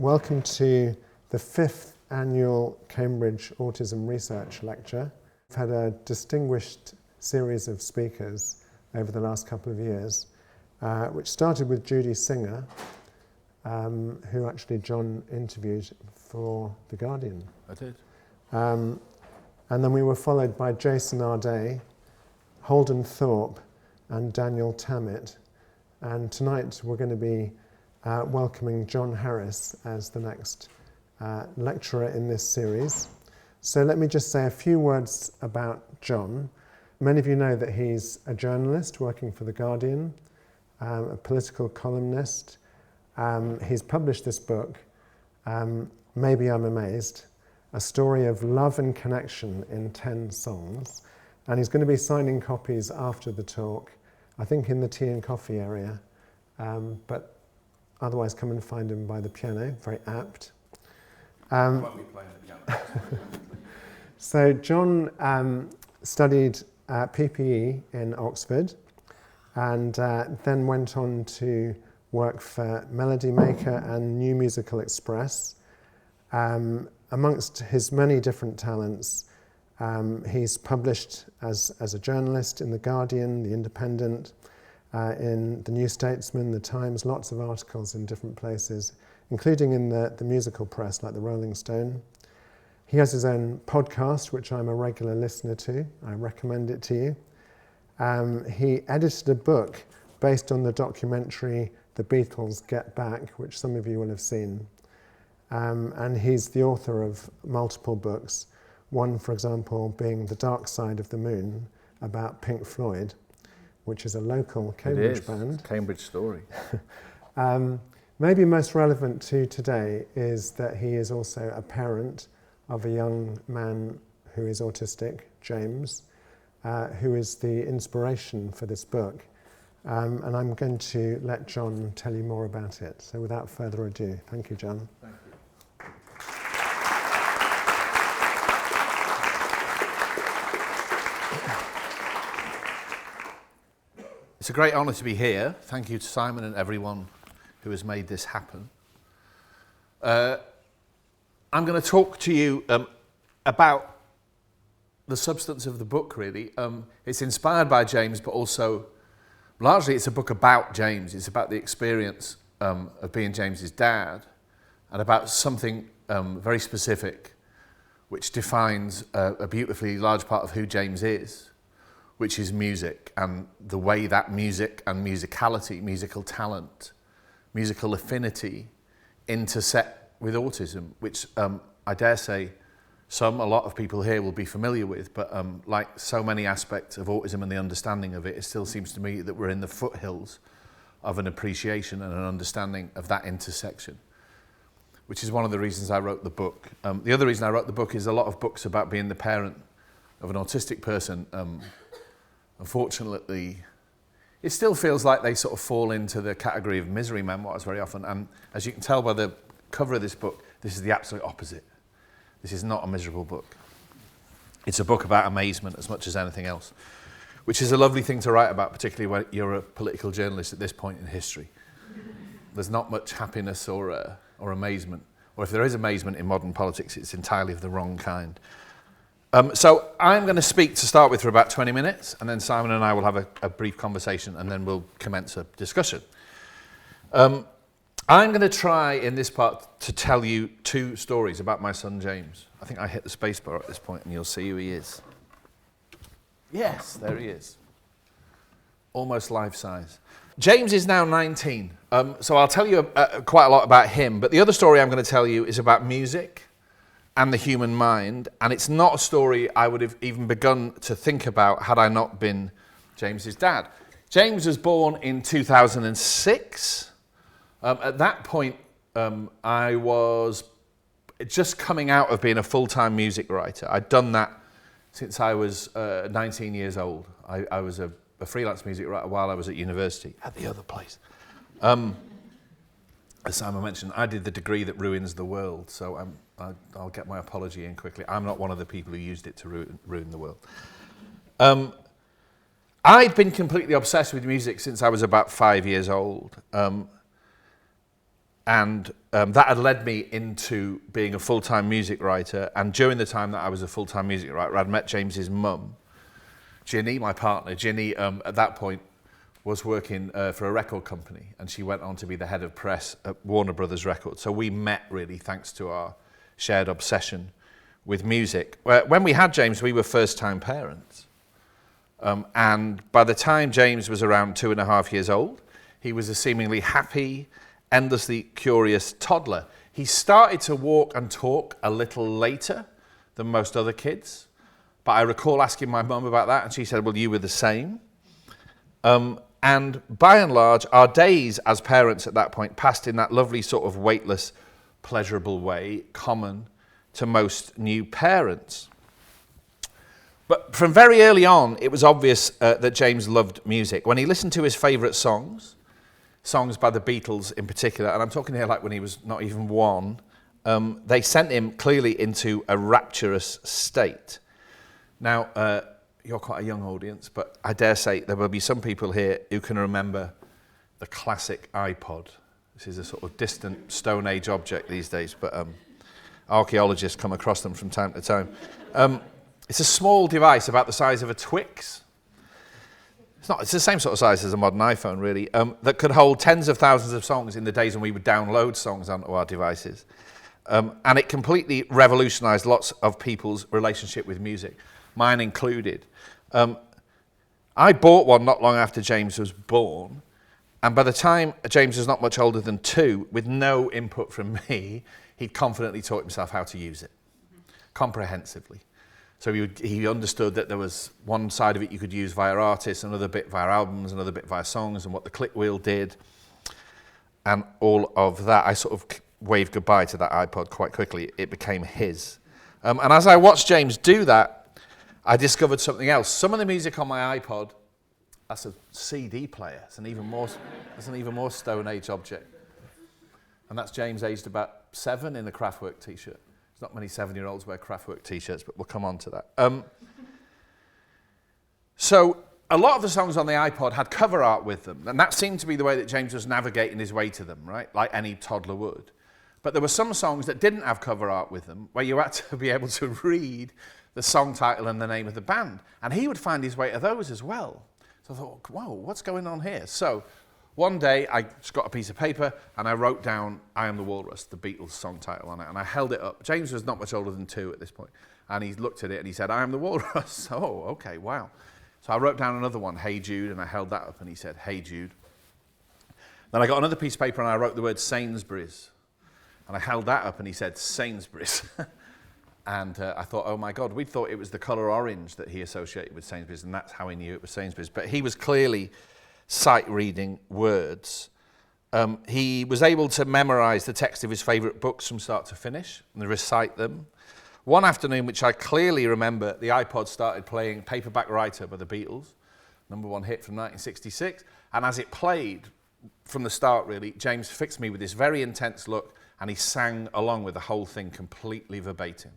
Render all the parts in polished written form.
Welcome to the 5th annual Cambridge Autism Research Lecture. We've had a distinguished series of speakers over the last couple of years, which started with Judy Singer, who actually John interviewed for The Guardian. I did. And then we were followed by Jason Arday, Holden Thorpe and Daniel Tammet. And tonight we're going to be welcoming John Harris as the next lecturer in this series. So let me just say a few words about John. Many of you know that he's a journalist working for The Guardian, a political columnist. He's published this book, Maybe I'm Amazed, a story of love and connection in 10 songs. And he's going to be signing copies after the talk, I think in the tea and coffee area. But otherwise come and find him by the piano, very apt. Won't be playing the piano. So John studied PPE in Oxford and then went on to work for Melody Maker and New Musical Express. Amongst his many different talents, he's published as a journalist in The Guardian, The Independent, in the New Statesman, The Times, lots of articles in different places, including in the musical press like the Rolling Stone. He has his own podcast, which I'm a regular listener to. I recommend it to you. He edited a book based on the documentary The Beatles Get Back, which some of you will have seen. And he's the author of multiple books, one, for example, being The Dark Side of the Moon, about Pink Floyd, which is a local Cambridge band. Cambridge story. Maybe most relevant to today is that he is also a parent of a young man who is autistic, James, who is the inspiration for this book. And I'm going to let John tell you more about it. So without further ado, thank you, John. Thank you. It's a great honour to be here. Thank you to Simon and everyone who has made this happen. I'm going to talk to you about the substance of the book, really. It's inspired by James, but also, largely it's a book about James. It's about the experience of being James's dad and about something very specific which defines a beautifully large part of who James is, which is music, and the way that music and musicality, musical talent, musical affinity intersect with autism, which I dare say a lot of people here will be familiar with, but like so many aspects of autism and the understanding of it, it still seems to me that we're in the foothills of an appreciation and an understanding of that intersection, which is one of the reasons I wrote the book. The other reason I wrote the book is a lot of books about being the parent of an autistic person. Unfortunately, it still feels like they sort of fall into the category of misery memoirs very often. And as you can tell by the cover of this book, this is the absolute opposite. This is not a miserable book. It's a book about amazement as much as anything else, which is a lovely thing to write about, particularly when you're a political journalist at this point in history. There's not much happiness or amazement. Or if there is amazement in modern politics, it's entirely of the wrong kind. So I'm going to speak to start with for about 20 minutes, and then Simon and I will have a brief conversation, and then we'll commence a discussion. I'm going to try in this part to tell you 2 stories about my son James. I think I hit the space bar at this point, and you'll see who he is. Yes, there he is. Almost life-size. James is now 19, so I'll tell you quite a lot about him, but the other story I'm going to tell you is about music and the human mind, and it's not a story I would have even begun to think about had I not been James's dad. James was born in 2006. At that point, I was just coming out of being a full-time music writer. I'd done that since I was 19 years old. I was a freelance music writer while I was at university, at the other place. As Simon mentioned, I did the degree that ruins the world, so I'll get my apology in quickly. I'm not one of the people who used it to ruin the world. I'd been completely obsessed with music since I was about 5 years old. that had led me into being a full-time music writer. And during the time that I was a full-time music writer, I'd met James's mum, Ginny, my partner. Ginny, at that point, was working for a record company, and she went on to be the head of press at Warner Brothers Records. So we met really thanks to our shared obsession with music. When we had James, we were first-time parents. And by the time James was around 2.5 years old, he was a seemingly happy, endlessly curious toddler. He started to walk and talk a little later than most other kids, but I recall asking my mum about that, and she said, well, you were the same. And by and large, our days as parents at that point passed in that lovely sort of weightless, pleasurable way common to most new parents. But from very early on, it was obvious that James loved music. When he listened to his favourite songs by the Beatles in particular, and I'm talking here like when he was not even 1, they sent him clearly into a rapturous state. Now, you're quite a young audience, but I dare say there will be some people here who can remember the classic iPod. This is a sort of distant Stone Age object these days, but archaeologists come across them from time to time. It's a small device about the size of a Twix. It's the same sort of size as a modern iPhone, really, that could hold tens of thousands of songs in the days when we would download songs onto our devices. And it completely revolutionized lots of people's relationship with music, mine included. I bought one not long after James was born, and by the time James was not much older than 2, with no input from me, he'd confidently taught himself how to use it, comprehensively. So he understood that there was one side of it you could use via artists, another bit via albums, another bit via songs, and what the click wheel did, and all of that. I sort of waved goodbye to that iPod quite quickly. It became his. And as I watched James do that, I discovered something else. Some of the music on my iPod, that's a CD player. It's an even more Stone Age object. And that's James aged about 7 in a Kraftwerk t-shirt. There's not many 7-year-olds wear Kraftwerk t-shirts, but we'll come on to that. So a lot of the songs on the iPod had cover art with them, and that seemed to be the way that James was navigating his way to them, right? Like any toddler would. But there were some songs that didn't have cover art with them, where you had to be able to read the song title and the name of the band. And he would find his way to those as well. So I thought, whoa, what's going on here? So one day I just got a piece of paper and I wrote down I Am the Walrus, the Beatles song title on it, and I held it up. James was not much older than 2 at this point, and he looked at it and he said, I am the Walrus. Oh, okay, wow. So I wrote down another one, Hey Jude, and I held that up and he said, Hey Jude. Then I got another piece of paper and I wrote the word Sainsbury's, and I held that up and he said, Sainsbury's. And I thought, oh my God, we thought it was the colour orange that he associated with Sainsbury's, and that's how he knew it was Sainsbury's. But he was clearly sight-reading words. He was able to memorise the text of his favourite books from start to finish and recite them. One afternoon, which I clearly remember, the iPod started playing Paperback Writer by the Beatles, #1 hit from 1966. And as it played from the start, really, James fixed me with this very intense look, and he sang along with the whole thing completely verbatim.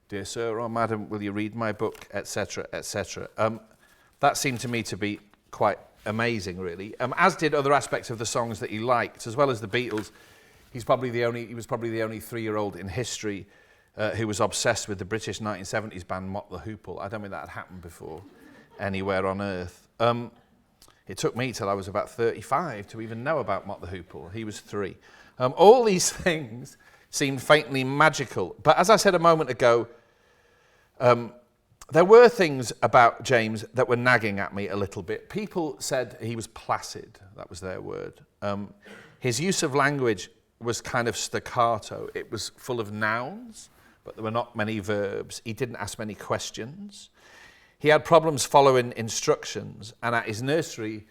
Dear sir or madam, will you read my book, etc., etc. That seemed to me to be quite amazing, really. As did other aspects of the songs that he liked, as well as the Beatles. He was probably the only 3-year-old in history who was obsessed with the British 1970s band Mott the Hoople. I don't think that had happened before anywhere on earth. It took me till I was about 35 to even know about Mott the Hoople. He was 3. All these things seemed faintly magical. But as I said a moment ago, there were things about James that were nagging at me a little bit. People said he was placid. That was their word. His use of language was kind of staccato. It was full of nouns, but there were not many verbs. He didn't ask many questions. He had problems following instructions, and at his nursery,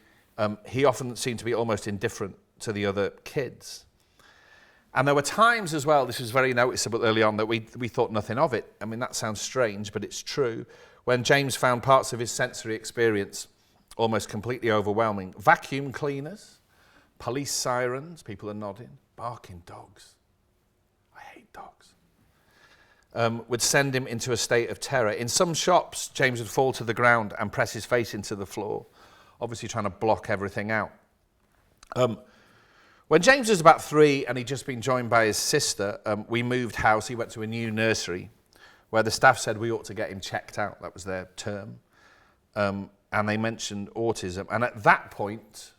he often seemed to be almost indifferent to the other kids. And there were times as well, this was very noticeable early on, that we thought nothing of it. I mean, that sounds strange, but it's true. When James found parts of his sensory experience almost completely overwhelming. Vacuum cleaners, police sirens, people are nodding, barking dogs. I hate dogs. Would send him into a state of terror. In some shops, James would fall to the ground and press his face into the floor, obviously trying to block everything out. When James was about 3 and he'd just been joined by his sister, we moved house. He went to a new nursery where the staff said we ought to get him checked out. That was their term. And they mentioned autism. And at that point,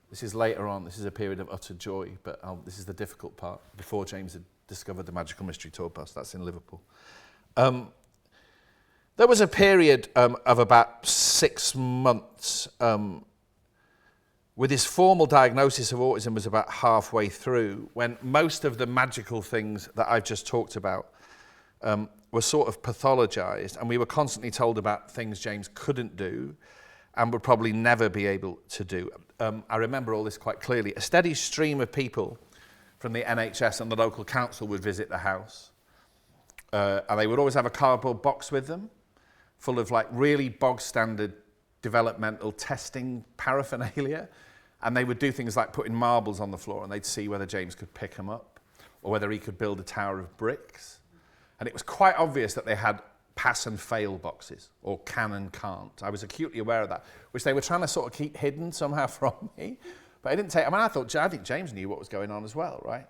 this is later on, this is a period of utter joy, but this is the difficult part, before James had discovered the Magical Mystery Tour bus. That's in Liverpool. There was a period of about 6 months with his formal diagnosis of autism was about halfway through, when most of the magical things that I've just talked about were sort of pathologized, and we were constantly told about things James couldn't do and would probably never be able to do. I remember all this quite clearly. A steady stream of people from the NHS and the local council would visit the house, and they would always have a cardboard box with them full of like really bog standard developmental testing paraphernalia, and they would do things like putting marbles on the floor, and they'd see whether James could pick them up or whether he could build a tower of bricks. And it was quite obvious that they had pass and fail boxes, or can and can't. I was acutely aware of that, which they were trying to sort of keep hidden somehow from me. But I didn't take, I think James knew what was going on as well, right?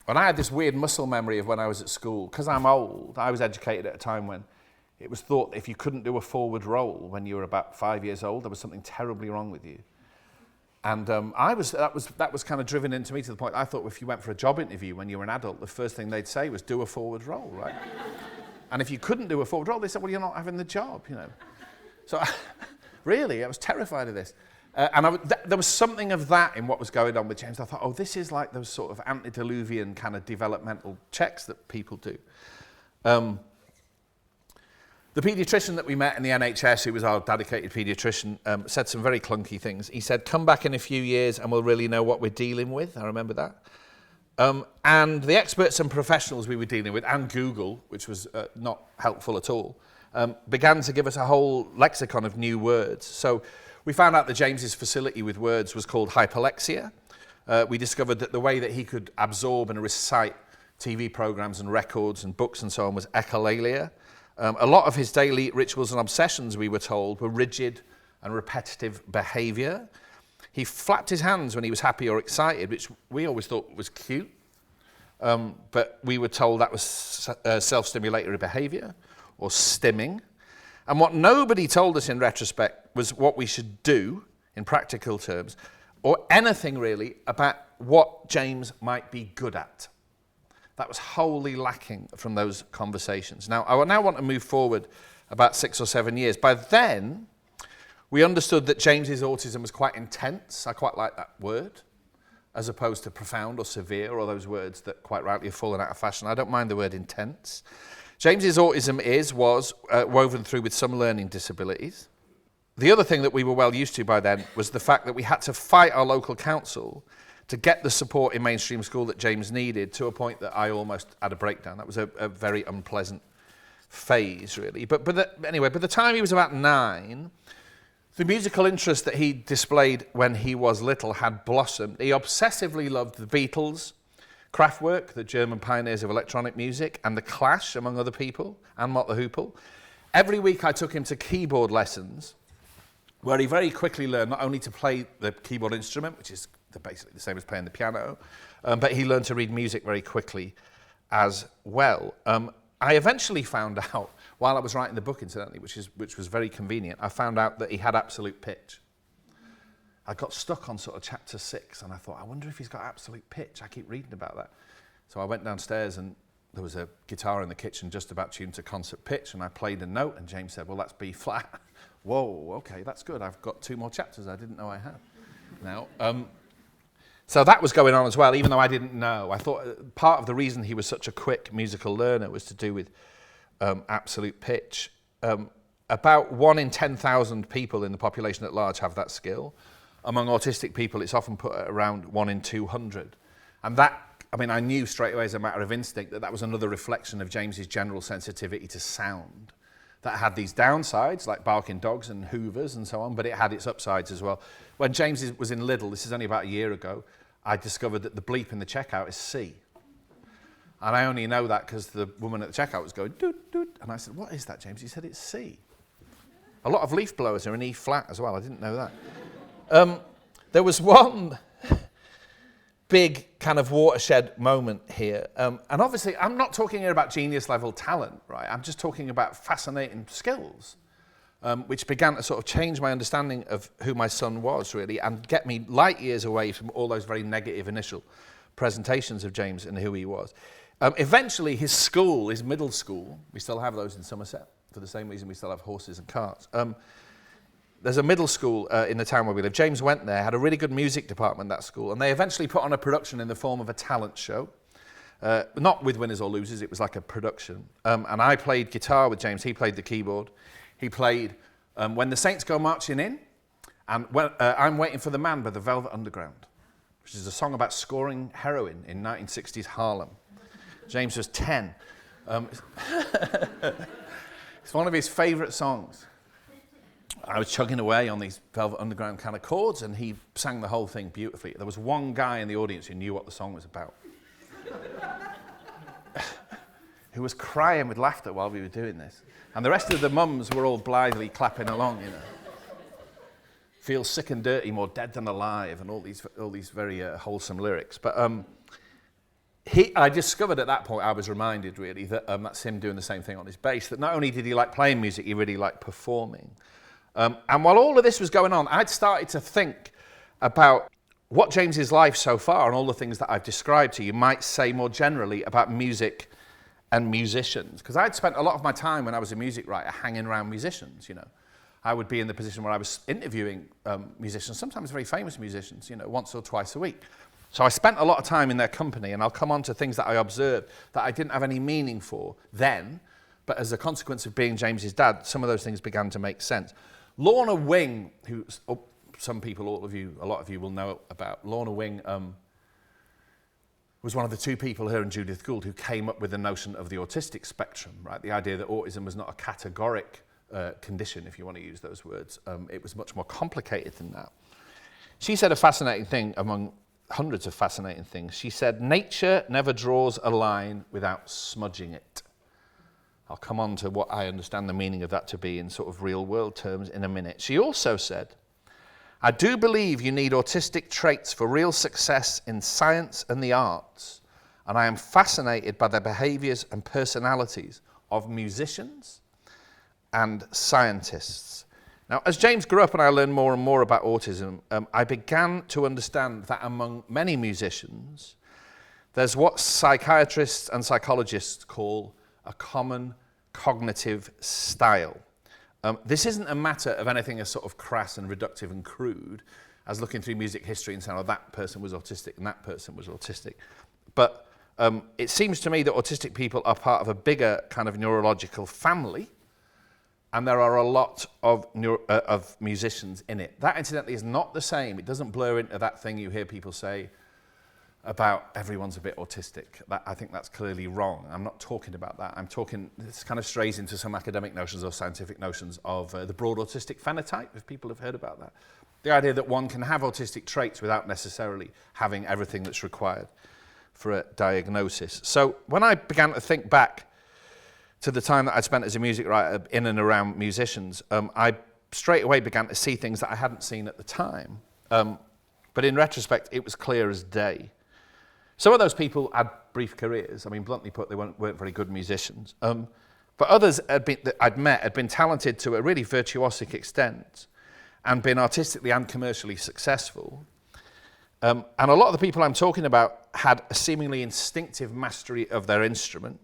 And I had this weird muscle memory of when I was at school. Because I'm old, I was educated at a time when it was thought that if you couldn't do a forward roll when you were about 5 years old, there was something terribly wrong with you. And that was kind of driven into me to the point I thought if you went for a job interview when you were an adult, the first thing they'd say was do a forward roll, right? And if you couldn't do a forward roll, they said, well, you're not having the job, you know. So really, I was terrified of this. There was something of that in what was going on with James. I thought, oh, this is like those sort of antediluvian kind of developmental checks that people do. The paediatrician that we met in the NHS, who was our dedicated paediatrician, said some very clunky things. He said, come back in a few years and we'll really know what we're dealing with. I remember that. And the experts and professionals we were dealing with, and Google, which was not helpful at all, began to give us a whole lexicon of new words. So we found out that James's facility with words was called hyperlexia. We discovered that the way that he could absorb and recite TV programs and records and books and so on was echolalia. A lot of his daily rituals and obsessions, we were told, were rigid and repetitive behaviour. He flapped his hands when he was happy or excited, which we always thought was cute, but we were told that was self-stimulatory behaviour, or stimming. And what nobody told us in retrospect was what we should do, in practical terms, or anything really about what James might be good at. That was wholly lacking from those conversations. Now, I now want to move forward about 6 or 7 years. By then, we understood that James's autism was quite intense. I quite like that word, as opposed to profound or severe, or those words that quite rightly have fallen out of fashion. I don't mind the word intense. James's autism was woven through with some learning disabilities. The other thing that we were well used to by then was the fact that we had to fight our local council to get the support in mainstream school that James needed, to a point that I almost had a breakdown. That was a very unpleasant phase, really. Anyway, by the time he was about 9, the musical interest that he displayed when he was little had blossomed. He obsessively loved the Beatles, Kraftwerk, the German pioneers of electronic music, and The Clash, among other people, and Mott the Hoople. Every week I took him to keyboard lessons, where he very quickly learned not only to play the keyboard instrument, which is basically the same as playing the piano, but he learned to read music very quickly as well. I eventually found out, while I was writing the book, incidentally, which was very convenient, I found out that he had absolute pitch. I got stuck on sort of chapter 6, and I thought, I wonder if he's got absolute pitch. I keep reading about that. So I went downstairs, and there was a guitar in the kitchen just about tuned to concert pitch, and I played a note, and James said, well, that's B flat. Whoa, okay, that's good. I've got 2 more chapters I didn't know I had. Now, so that was going on as well, even though I didn't know. I thought part of the reason he was such a quick musical learner was to do with absolute pitch. About 1 in 10,000 people in the population at large have that skill. Among autistic people, it's often put at around 1 in 200. And that, I knew straight away as a matter of instinct that was another reflection of James's general sensitivity to sound. That had these downsides, like barking dogs and hoovers and so on, but it had its upsides as well. When James was in Lidl, this is only about a year ago, I discovered that the bleep in the checkout is C. And I only know that because the woman at the checkout was going, doot, doot. And I said, what is that, James? He said, it's C. A lot of leaf blowers are in E flat as well. I didn't know that. There was one big kind of watershed moment here. And obviously, I'm not talking here about genius level talent, right? I'm just talking about fascinating skills, which began to sort of change my understanding of who my son was, really, and get me light years away from all those very negative initial presentations of James and who he was. Eventually, his school, his middle school, we still have those in Somerset, for the same reason we still have horses and carts. There's a middle school in the town where we live. James went there, had a really good music department, that school, and they eventually put on a production in the form of a talent show. Not with winners or losers, it was like a production. And I played guitar with James, he played the keyboard. He played When the Saints Go Marching In, and I'm Waiting for the Man by the Velvet Underground, which is a song about scoring heroin in 1960s Harlem. James was 10. It's one of his favourite songs. I was chugging away on these Velvet Underground kind of chords, and he sang the whole thing beautifully. There was one guy in the audience who knew what the song was about, who was crying with laughter while we were doing this. And the rest of the mums were all blithely clapping along, you know. Feel sick and dirty, more dead than alive, and all these very wholesome lyrics. But I discovered at that point, I was reminded really that that's him doing the same thing on his bass, that not only did he like playing music, he really liked performing. And while all of this was going on, I'd started to think about what James's life so far and all the things that I've described to you might say more generally about music and musicians. Because I'd spent a lot of my time when I was a music writer hanging around musicians, you know. I would be in the position where I was interviewing musicians, sometimes very famous musicians, you know, once or twice a week. So I spent a lot of time in their company, and I'll come on to things that I observed that I didn't have any meaning for then, but as a consequence of being James's dad, some of those things began to make sense. Lorna Wing, who some people, a lot of you will know about. Lorna Wing was one of the two people, her and Judith Gould, who came up with the notion of the autistic spectrum, right? The idea that autism was not a categoric condition, if you want to use those words. It was much more complicated than that. She said a fascinating thing among hundreds of fascinating things. She said, nature never draws a line without smudging it. I'll come on to what I understand the meaning of that to be in sort of real world terms in a minute. She also said, I do believe you need autistic traits for real success in science and the arts, and I am fascinated by the behaviours and personalities of musicians and scientists. Now, as James grew up and I learned more and more about autism, I began to understand that among many musicians, there's what psychiatrists and psychologists call a common cognitive style. This isn't a matter of anything as sort of crass and reductive and crude as looking through music history and saying, oh, that person was autistic and that person was autistic. But it seems to me that autistic people are part of a bigger kind of neurological family, and there are a lot of musicians in it. That, incidentally, is not the same. It doesn't blur into that thing you hear people say about everyone's a bit autistic. I think that's clearly wrong. I'm not talking about that. I'm talking, this kind of strays into some academic notions or scientific notions of the broad autistic phenotype, if people have heard about that. The idea that one can have autistic traits without necessarily having everything that's required for a diagnosis. So when I began to think back to the time that I'd spent as a music writer in and around musicians, I straight away began to see things that I hadn't seen at the time. But in retrospect, it was clear as day. Some of those people had brief careers. I mean, bluntly put, they weren't very good musicians. But others that I'd met had been talented to a really virtuosic extent and been artistically and commercially successful. And a lot of the people I'm talking about had a seemingly instinctive mastery of their instrument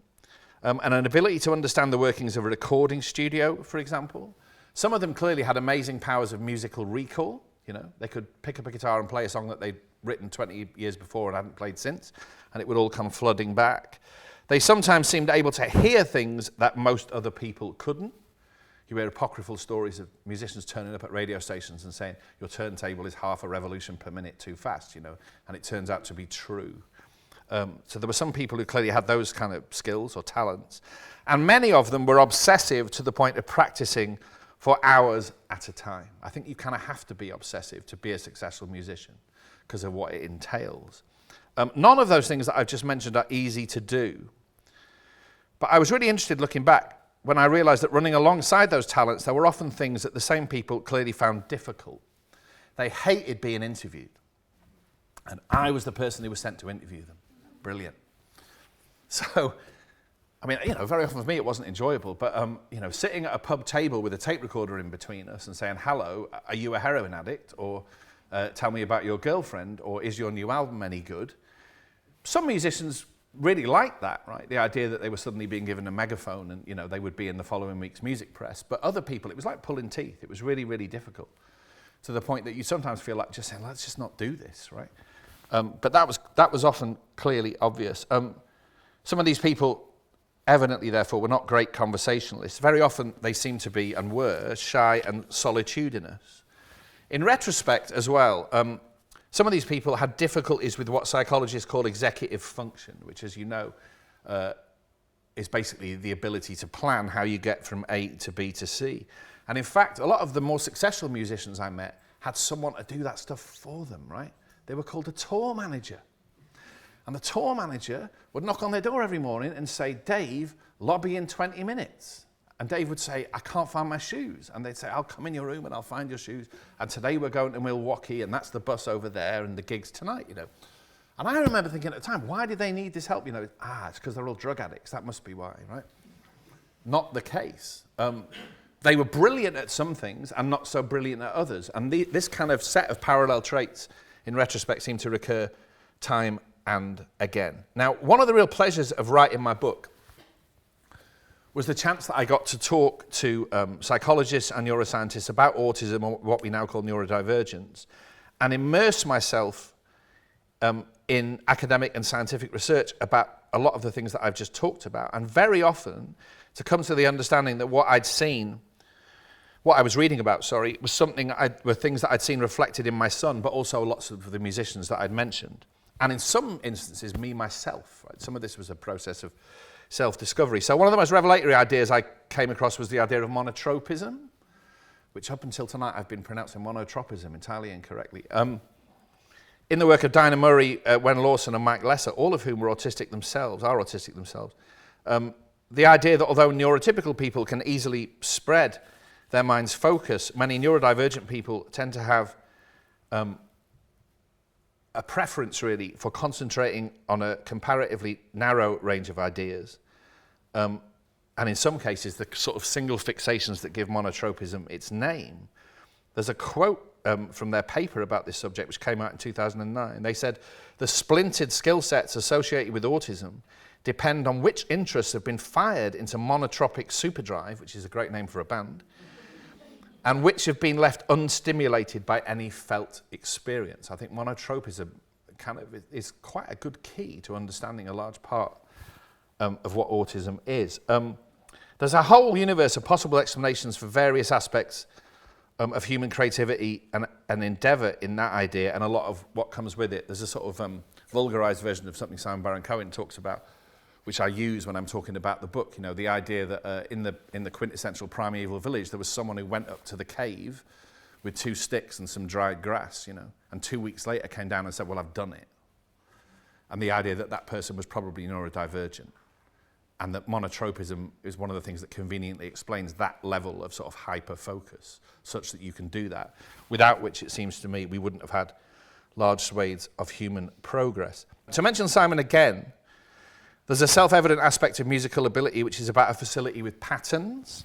and an ability to understand the workings of a recording studio, for example. Some of them clearly had amazing powers of musical recall. You know, they could pick up a guitar and play a song that they'd written 20 years before and hadn't played since, and it would all come flooding back. They sometimes seemed able to hear things that most other people couldn't. You hear apocryphal stories of musicians turning up at radio stations and saying, your turntable is half a revolution per minute too fast, you know, and it turns out to be true. So there were some people who clearly had those kind of skills or talents, and many of them were obsessive to the point of practicing for hours at a time. I think you kind of have to be obsessive to be a successful musician because of what it entails. None of those things that I've just mentioned are easy to do. But I was really interested looking back when I realized that running alongside those talents, there were often things that the same people clearly found difficult. They hated being interviewed. And I was the person who was sent to interview them. Brilliant. So, I mean, very often for me it wasn't enjoyable, but, sitting at a pub table with a tape recorder in between us and saying, hello, are you a heroin addict? Or tell me about your girlfriend, or is your new album any good? Some musicians really liked that, right? The idea that they were suddenly being given a megaphone and, they would be in the following week's music press. But other people, it was like pulling teeth. It was really, really difficult, to the point that you sometimes feel like just saying, let's just not do this, right? But that was often clearly obvious. Some of these people evidently, therefore, were not great conversationalists. Very often they seemed to be, and were, shy and solitudinous. In retrospect as well, some of these people had difficulties with what psychologists call executive function, which, as you know, is basically the ability to plan how you get from A to B to C. And in fact, a lot of the more successful musicians I met had someone to do that stuff for them, right? They were called a tour manager. And the tour manager would knock on their door every morning and say, Dave, lobby in 20 minutes. And Dave would say, I can't find my shoes. And they'd say, I'll come in your room and I'll find your shoes. And today we're going to Milwaukee and that's the bus over there and the gig's tonight, And I remember thinking at the time, why did they need this help? It's because they're all drug addicts. That must be why, right? Not the case. They were brilliant at some things and not so brilliant at others. And this kind of set of parallel traits, in retrospect, seem to recur time and again. Now, one of the real pleasures of writing my book was the chance that I got to talk to psychologists and neuroscientists about autism, or what we now call neurodivergence, and immerse myself in academic and scientific research about a lot of the things that I've just talked about. And very often, to come to the understanding that what I was reading about, were things that I'd seen reflected in my son, but also lots of the musicians that I'd mentioned. And in some instances, me myself. Right? Some of this was a process of self-discovery. So one of the most revelatory ideas I came across was the idea of monotropism, which up until tonight I've been pronouncing monotropism entirely incorrectly. In the work of Dinah Murray, Wen Lawson and Mike Lesser, all of whom are autistic themselves, the idea that although neurotypical people can easily spread their mind's focus, many neurodivergent people tend to have a preference, really, for concentrating on a comparatively narrow range of ideas. And in some cases, the sort of single fixations that give monotropism its name. There's a quote from their paper about this subject, which came out in 2009. They said, the splintered skill sets associated with autism depend on which interests have been fired into monotropic superdrive, which is a great name for a band, and which have been left unstimulated by any felt experience. I think monotropism is quite a good key to understanding a large part of what autism is. There's a whole universe of possible explanations for various aspects of human creativity and endeavour in that idea, and a lot of what comes with it. There's a sort of vulgarised version of something Simon Baron-Cohen talks about, which I use when I'm talking about the book. The idea that in the quintessential primeval village, there was someone who went up to the cave with 2 sticks and some dried grass, and 2 weeks later came down and said, well, I've done it. And the idea that that person was probably neurodivergent, and that monotropism is one of the things that conveniently explains that level of sort of hyper-focus, such that you can do that, without which, it seems to me, we wouldn't have had large swathes of human progress. To mention Simon again, there's a self-evident aspect of musical ability, which is about a facility with patterns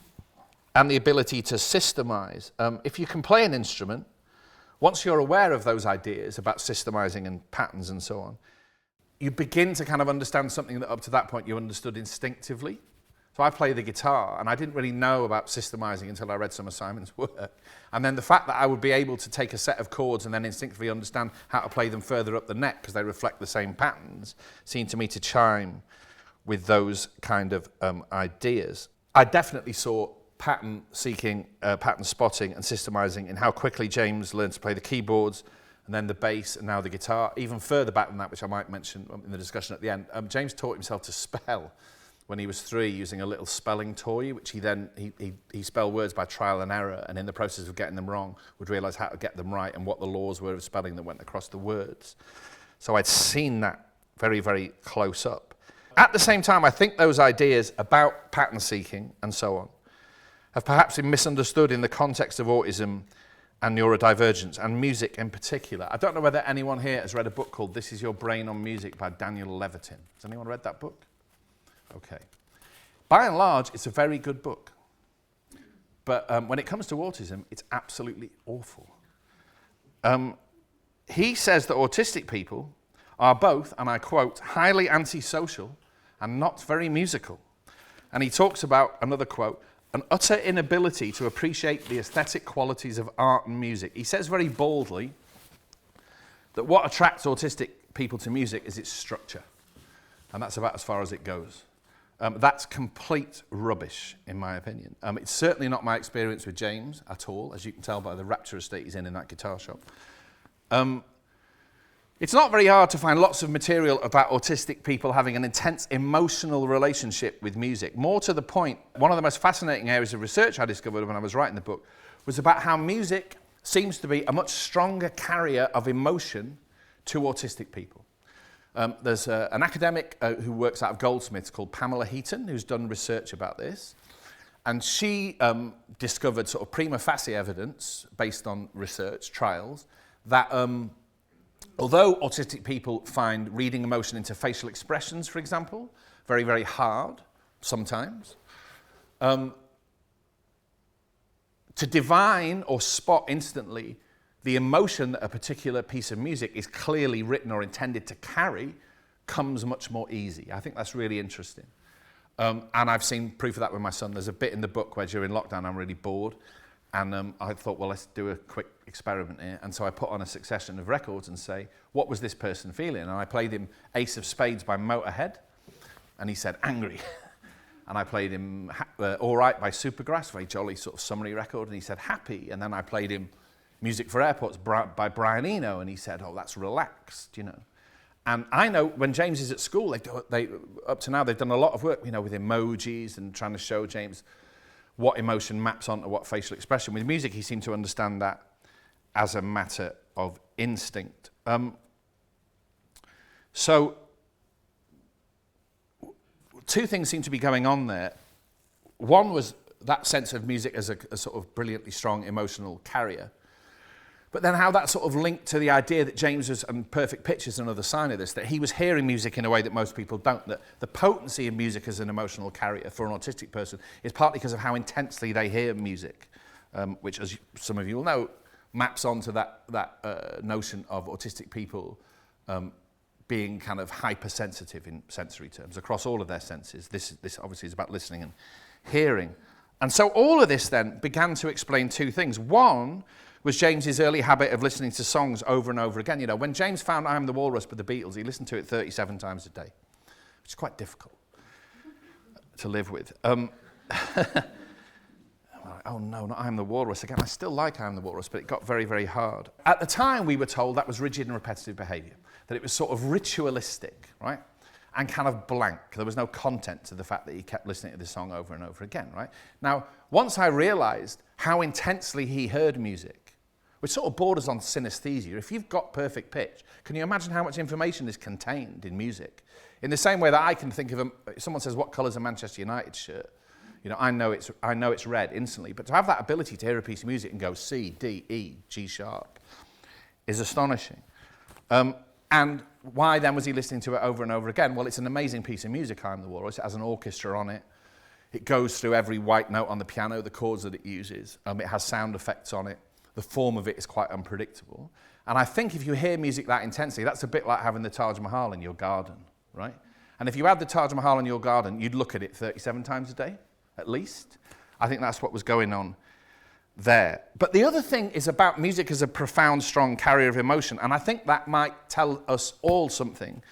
and the ability to systemize. If you can play an instrument, once you're aware of those ideas about systemizing and patterns and so on, you begin to kind of understand something that up to that point you understood instinctively. So I play the guitar, and I didn't really know about systemizing until I read some of Simon's work. And then the fact that I would be able to take a set of chords and then instinctively understand how to play them further up the neck because they reflect the same patterns seemed to me to chime with those kind of ideas. I definitely saw pattern seeking, pattern spotting and systemizing in how quickly James learned to play the keyboards and then the bass and now the guitar. Even further back than that, which I might mention in the discussion at the end, James taught himself to spell when he was 3 using a little spelling toy, which he spelled words by trial and error, and in the process of getting them wrong would realise how to get them right and what the laws were of spelling that went across the words. So I'd seen that very, very close up. At the same time, I think those ideas about pattern seeking and so on have perhaps been misunderstood in the context of autism and neurodivergence, and music in particular. I don't know whether anyone here has read a book called This Is Your Brain on Music by Daniel Levitin. Has anyone read that book? Okay. By and large, it's a very good book. But when it comes to autism, it's absolutely awful. He says that autistic people are both, and I quote, highly antisocial and not very musical. And he talks about, another quote, an utter inability to appreciate the aesthetic qualities of art and music. He says very boldly that what attracts autistic people to music is its structure. And that's about as far as it goes. That's complete rubbish, in my opinion. It's certainly not my experience with James at all, as you can tell by the rapturous state he's in that guitar shop. It's not very hard to find lots of material about autistic people having an intense emotional relationship with music. More to the point, one of the most fascinating areas of research I discovered when I was writing the book was about how music seems to be a much stronger carrier of emotion to autistic people. There's an academic who works out of Goldsmiths called Pamela Heaton, who's done research about this. And she discovered sort of prima facie evidence, based on research, trials, that although autistic people find reading emotion into facial expressions, for example, very, very hard sometimes, to divine or spot instantly the emotion that a particular piece of music is clearly written or intended to carry comes much more easy. I think that's really interesting. And I've seen proof of that with my son. There's a bit in the book where during lockdown I'm really bored. And I thought, well, let's do a quick experiment here. And so I put on a succession of records and say, what was this person feeling? And I played him Ace of Spades by Motorhead. And he said, angry. And I played him All Right by Supergrass, very jolly sort of summery record. And he said, happy. And then I played him Music for Airports by Brian Eno. And he said, oh, that's relaxed, you know. And I know when James is at school, up to now, they've done a lot of work, you know, with emojis and trying to show James what emotion maps onto what facial expression. With music, he seemed to understand that as a matter of instinct. So, two things seem to be going on there. One was that sense of music as a sort of brilliantly strong emotional carrier. But then how that sort of linked to the idea that James was, and Perfect Pitch is another sign of this, that he was hearing music in a way that most people don't, that the potency of music as an emotional carrier for an autistic person is partly because of how intensely they hear music, which, as some of you will know, maps onto that notion of autistic people being kind of hypersensitive in sensory terms across all of their senses. This obviously is about listening and hearing. And so all of this then began to explain two things. One was James's early habit of listening to songs over and over again. You know, when James found I Am the Walrus by the Beatles, he listened to it 37 times a day, which is quite difficult to live with. Oh no, not I Am the Walrus again. I still like I Am the Walrus, but it got very, very hard. At the time, we were told that was rigid and repetitive behaviour, that it was sort of ritualistic, right? And kind of blank. There was no content to the fact that he kept listening to this song over and over again, right? Now, once I realised how intensely he heard music, which sort of borders on synesthesia. If you've got perfect pitch, can you imagine how much information is contained in music? In the same way that I can think of if someone says, what colour's a Manchester United shirt? You know, I know it's red instantly, but to have that ability to hear a piece of music and go C, D, E, G sharp is astonishing. And why then was he listening to it over and over again? Well, it's an amazing piece of music, I Am the Walrus. It has an orchestra on it. It goes through every white note on the piano, the chords that it uses. It has sound effects on it. The form of it is quite unpredictable. And I think if you hear music that intensely, that's a bit like having the Taj Mahal in your garden, right? And if you had the Taj Mahal in your garden, you'd look at it 37 times a day, at least. I think that's what was going on there. But the other thing is about music as a profound, strong carrier of emotion. And I think that might tell us all something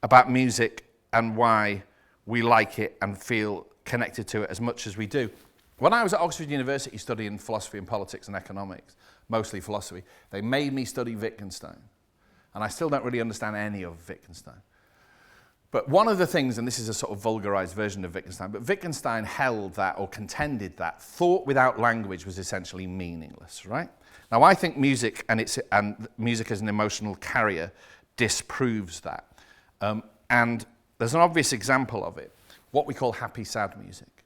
about music and why we like it and feel connected to it as much as we do. When I was at Oxford University studying philosophy and politics and economics, mostly philosophy, they made me study Wittgenstein. And I still don't really understand any of Wittgenstein. But one of the things, and this is a sort of vulgarized version of Wittgenstein, but Wittgenstein held that, or contended that, thought without language was essentially meaningless, right? Now I think music and music as an emotional carrier disproves that. And there's an obvious example of it, what we call happy sad music.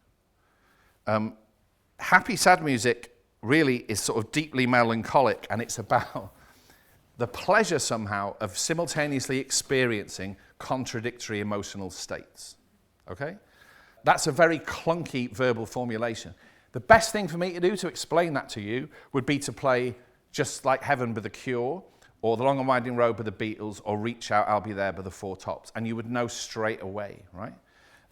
Happy sad music really is sort of deeply melancholic, and it's about the pleasure somehow of simultaneously experiencing contradictory emotional states. Okay? That's a very clunky verbal formulation. The best thing for me to do to explain that to you would be to play Just Like Heaven by The Cure, or The Long and Winding Road by The Beatles, or Reach Out, I'll Be There by The Four Tops, and you would know straight away, right?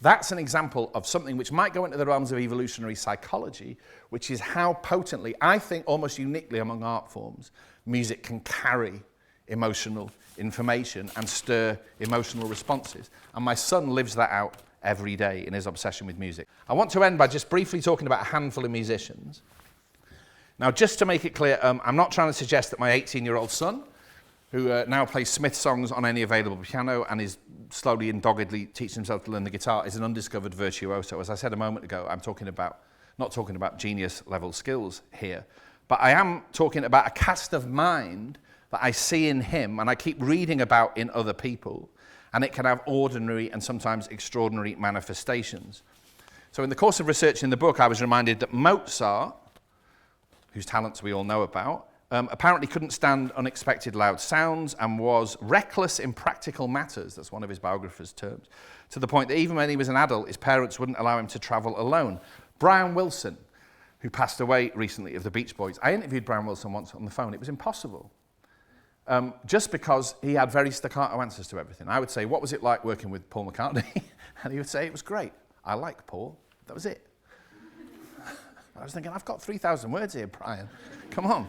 That's an example of something which might go into the realms of evolutionary psychology, which is how potently, I think almost uniquely among art forms, music can carry emotional information and stir emotional responses. And my son lives that out every day in his obsession with music. I want to end by just briefly talking about a handful of musicians. Now, just to make it clear, I'm not trying to suggest that my 18-year-old son, who now plays Smith songs on any available piano and is slowly and doggedly teaching himself to learn the guitar, is an undiscovered virtuoso. As I said a moment ago, I'm not talking about genius-level skills here, but I am talking about a cast of mind that I see in him and I keep reading about in other people, and it can have ordinary and sometimes extraordinary manifestations. So in the course of researching the book, I was reminded that Mozart, whose talents we all know about, apparently couldn't stand unexpected loud sounds and was reckless in practical matters, that's one of his biographer's terms, to the point that even when he was an adult, his parents wouldn't allow him to travel alone. Brian Wilson, who passed away recently, of the Beach Boys, I interviewed Brian Wilson once on the phone. It was impossible, just because he had very staccato answers to everything. I would say, what was it like working with Paul McCartney? And he would say, it was great. I like Paul. That was it. I was thinking, I've got 3,000 words here, Brian. Come on.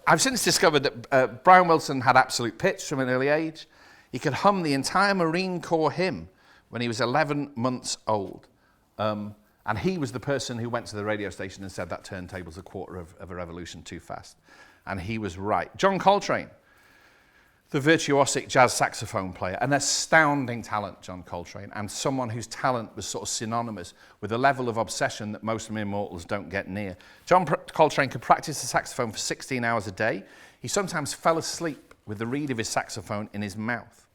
I've since discovered that Brian Wilson had absolute pitch from an early age. He could hum the entire Marine Corps hymn when he was 11 months old. And he was the person who went to the radio station and said that turntable's a quarter of a revolution too fast. And he was right. John Coltrane, the virtuosic jazz saxophone player, an astounding talent, John Coltrane, and someone whose talent was sort of synonymous with a level of obsession that most mere mortals don't get near. John Coltrane could practice the saxophone for 16 hours a day. He sometimes fell asleep with the reed of his saxophone in his mouth.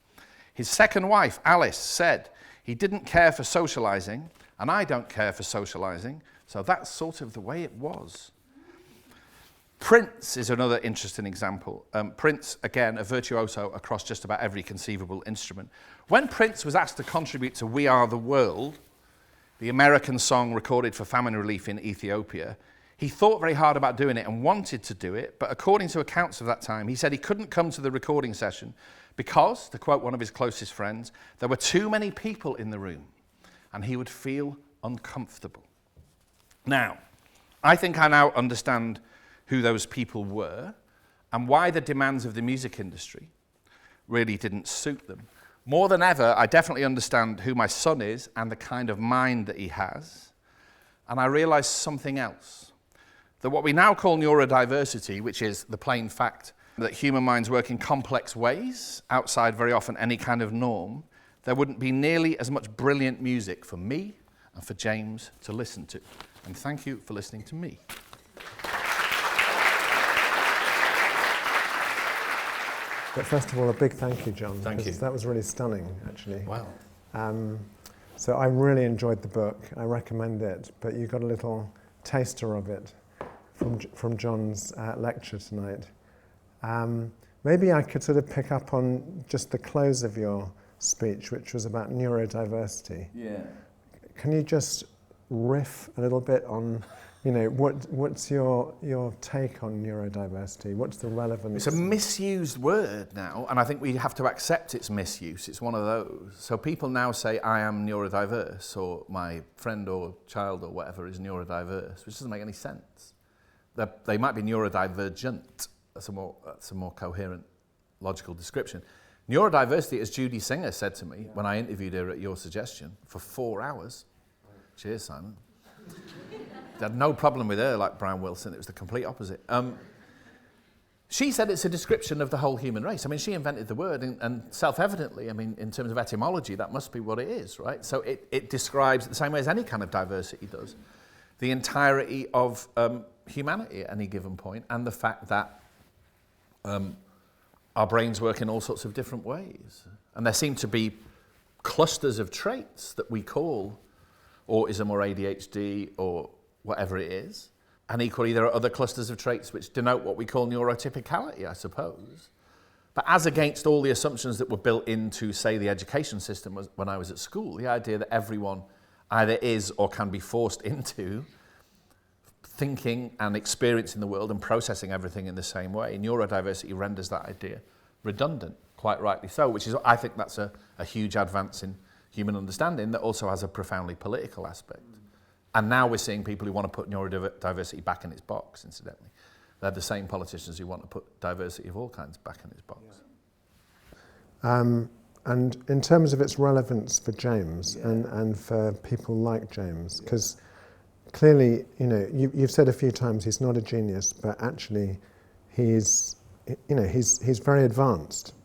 His second wife, Alice, said he didn't care for socializing, and I don't care for socializing, so that's sort of the way it was. Prince is another interesting example. Prince, again, a virtuoso across just about every conceivable instrument. When Prince was asked to contribute to We Are the World, the American song recorded for famine relief in Ethiopia, he thought very hard about doing it and wanted to do it, but according to accounts of that time, he said he couldn't come to the recording session because, to quote one of his closest friends, there were too many people in the room and he would feel uncomfortable. Now, I think I now understand who those people were and why the demands of the music industry really didn't suit them. More than ever, I definitely understand who my son is and the kind of mind that he has. And I realize something else, that what we now call neurodiversity, which is the plain fact that human minds work in complex ways, outside very often any kind of norm, there wouldn't be nearly as much brilliant music for me and for James to listen to. And thank you for listening to me. But first of all, a big thank you, John. Thank you. That was really stunning, actually. Wow. So I really enjoyed the book. I recommend it. But you got a little taster of it from John's lecture tonight. Maybe I could sort of pick up on just the close of your speech, which was about neurodiversity. Yeah. Can you just riff a little bit on, you know, what's your take on neurodiversity? What's the relevance? It's a misused word now, and I think we have to accept its misuse. It's one of those. So people now say, I am neurodiverse, or my friend or child or whatever is neurodiverse, which doesn't make any sense. They might be neurodivergent. That's a more coherent, logical description. Neurodiversity, as Judy Singer said to me when I interviewed her at your suggestion, for 4 hours. Cheers, Simon. They had no problem with her like Brian Wilson. It was the complete opposite. She said it's a description of the whole human race. I mean, she invented the word, and self-evidently, I mean, in terms of etymology, that must be what it is, right? So it describes, the same way as any kind of diversity does, the entirety of humanity at any given point, and the fact that our brains work in all sorts of different ways. And there seem to be clusters of traits that we call autism or ADHD or whatever it is, And equally, there are other clusters of traits which denote what we call neurotypicality, I suppose. But as against all the assumptions that were built into, say, the education system when I was at school, the idea that everyone either is or can be forced into thinking and experiencing the world and processing everything in the same way, neurodiversity renders that idea redundant, quite rightly so, which is, I think that's a huge advance in human understanding that also has a profoundly political aspect. And now we're seeing people who want to put neurodiversity back in its box, incidentally. They're the same politicians who want to put diversity of all kinds back in its box. And in terms of its relevance for James and for people like James, because clearly, you've said a few times he's not a genius, but actually he's very advanced.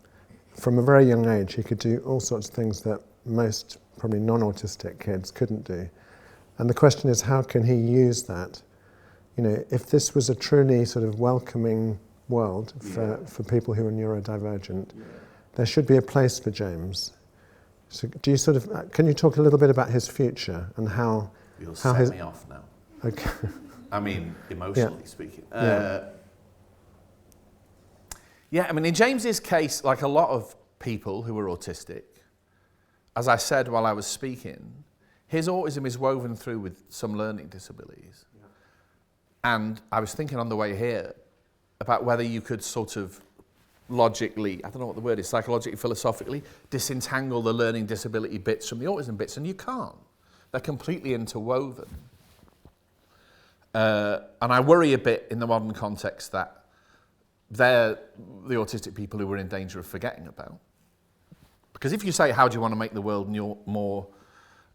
From a very young age, he could do all sorts of things that most probably non-autistic kids couldn't do. And the question is, how can he use that? If this was a truly sort of welcoming world for people who are neurodivergent, there should be a place for James. So can you talk a little bit about his future and how... You'll set me off now. Okay. I mean, emotionally speaking. In James's case, like a lot of people who are autistic, as I said while I was speaking, his autism is woven through with some learning disabilities. And I was thinking on the way here about whether you could sort of logically, I don't know what the word is, psychologically, philosophically, disentangle the learning disability bits from the autism bits, and you can't. They're completely interwoven. And I worry a bit in the modern context that they're the autistic people who we're in danger of forgetting about. Because if you say, how do you want to make the world more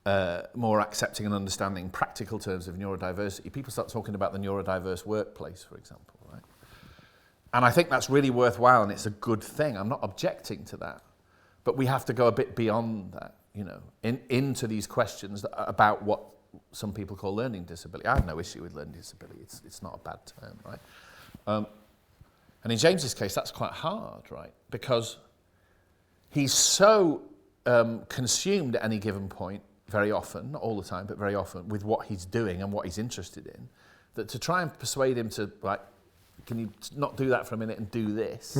accepting and understanding practical terms of neurodiversity, people start talking about the neurodiverse workplace, for example, right? And I think that's really worthwhile and it's a good thing. I'm not objecting to that. But we have to go a bit beyond that, into these questions about what some people call learning disability. I have no issue with learning disability. It's not a bad term, right? And in James's case, that's quite hard, right? Because he's so consumed at any given point, very often, not all the time, but very often, with what he's doing and what he's interested in, that to try and persuade him to, can you not do that for a minute and do this?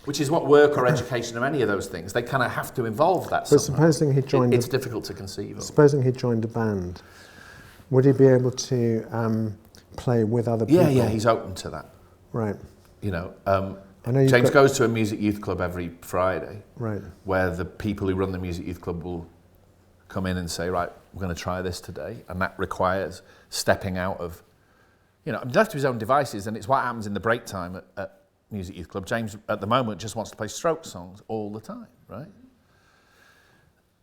Which is what work or education or any of those things, they kind of have to involve that But somehow. supposing he joined... It's difficult to conceive of. Supposing he joined a band, would he be able to play with other people? Yeah, he's open to that. Right. I know James goes to a music youth club every Friday, right, where the people who run the music youth club will come in and say, right, we're going to try this today, and that requires stepping out of, left to his own devices, and it's what happens in the break time at Music Youth Club. James, at the moment, just wants to play stroke songs all the time, right?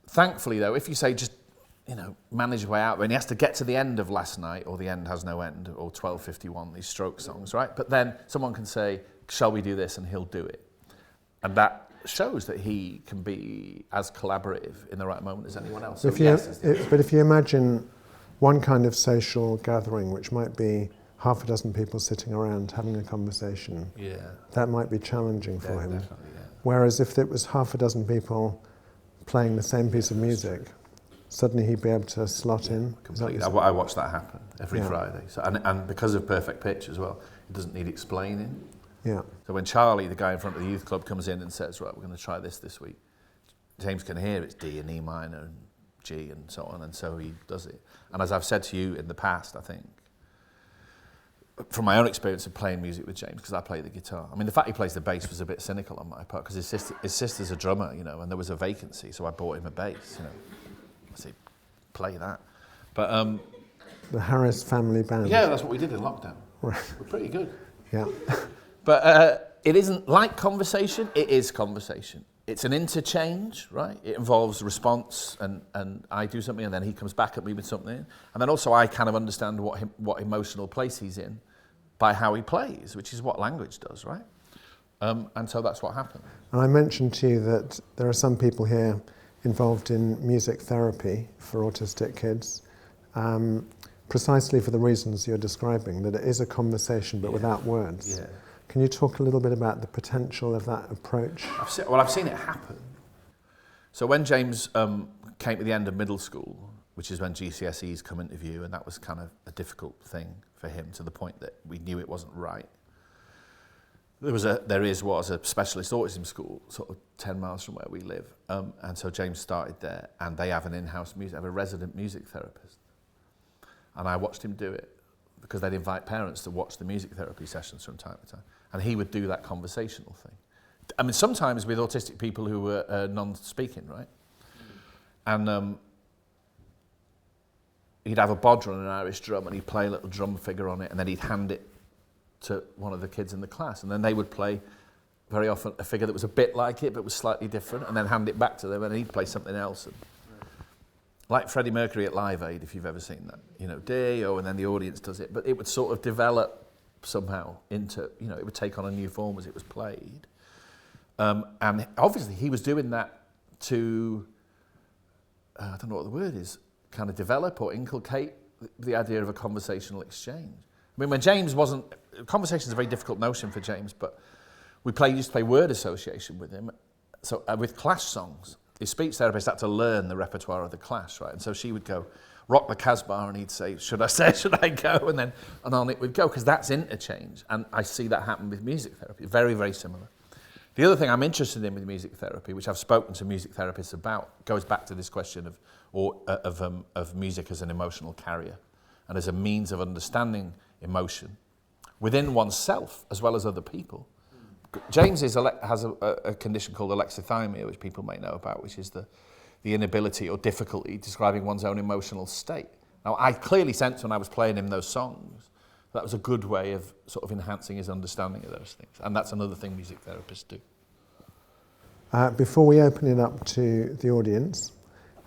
Thankfully, though, if you say just, manage your way out, and he has to get to the end of Last Night, or The End Has No End, or 1251, these stroke songs, right? But then someone can say, shall we do this? And he'll do it. And that shows that he can be as collaborative in the right moment as anyone else. But if you imagine one kind of social gathering, which might be half a dozen people sitting around having a conversation, that might be challenging for him. Yeah. Whereas if it was half a dozen people playing the same piece of music, suddenly he'd be able to slot in. Completely. I watch that happen every Friday. So, and because of Perfect Pitch as well, it doesn't need explaining. Yeah. So when Charlie, the guy in front of the youth club, comes in and says, right, we're going to try this week, James can hear it's D and E minor and G and so on, and so he does it. And as I've said to you in the past, I think, from my own experience of playing music with James, because I play the guitar, I mean, the fact he plays the bass was a bit cynical on my part, because his sister's a drummer, and there was a vacancy, so I bought him a bass, I said, play that. But the Harris family band. Yeah, that's what we did in lockdown. Right. We're pretty good. Yeah. But it isn't like conversation, it is conversation. It's an interchange, right? It involves response, and I do something, and then he comes back at me with something. And then also I kind of understand what emotional place he's in by how he plays, which is what language does, right? And so that's what happened. And I mentioned to you that there are some people here involved in music therapy for autistic kids, precisely for the reasons you're describing, that it is a conversation but without words. Yeah. Can you talk a little bit about the potential of that approach? I've seen it happen. So when James came to the end of middle school, which is when GCSEs come into view, and that was kind of a difficult thing for him, to the point that we knew it wasn't right. Was a specialist autism school sort of 10 miles from where we live, and so James started there, and they have have a resident music therapist, and I watched him do it, because they'd invite parents to watch the music therapy sessions from time to time, and he would do that conversational thing. I mean, sometimes with autistic people who were non-speaking, right? And he'd have a bodger on an Irish drum, and he'd play a little drum figure on it, and then he'd hand it to one of the kids in the class, and then they would play very often a figure that was a bit like it but was slightly different, and then hand it back to them, and he'd play something else. And like Freddie Mercury at Live Aid, if you've ever seen that, you know, Dio, and then the audience does it, but it would sort of develop somehow into, you know, it would take on a new form as it was played. And obviously he was doing that to, I don't know what the word is, kind of develop or inculcate the idea of a conversational exchange. I mean, when James wasn't, conversation is a very difficult notion for James, but we used to play word association with him, so with Clash songs. His speech therapist had to learn the repertoire of the Clash, right? And so she would go, rock the Casbah, and he'd say, should I say, should I go? And on it would go, because that's interchange. And I see that happen with music therapy, very, very similar. The other thing I'm interested in with music therapy, which I've spoken to music therapists about, goes back to this question of music as an emotional carrier and as a means of understanding emotion within oneself as well as other people. James has a condition called alexithymia, which people may know about, which is the inability or difficulty describing one's own emotional state. Now, I clearly sensed when I was playing him those songs that was a good way of sort of enhancing his understanding of those things. And that's another thing music therapists do. Before we open it up to the audience,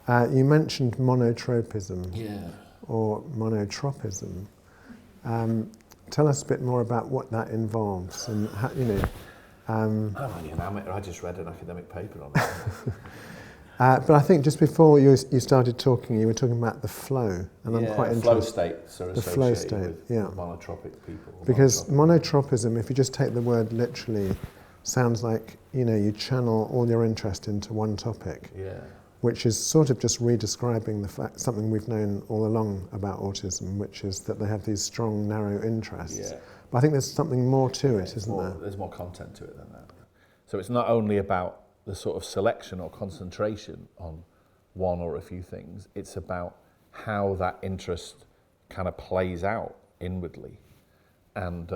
you mentioned monotropism or monotropism. Tell us a bit more about what that involves and how, you know. I'm only an amateur. I just read an academic paper on it. But I think just before you started talking, you were talking about the flow, and I'm quite interested. Flow states are the flow state, with monotropic people. Because monotropism, if you just take the word literally, sounds like, you know, you channel all your interest into one topic. Yeah. Which is sort of just redescribing the fact, something we've known all along about autism, which is that they have these strong, narrow interests. Yeah. But I think there's something more to it, isn't there? There's more content to it than that. So it's not only about the sort of selection or concentration on one or a few things, it's about how that interest kind of plays out inwardly, and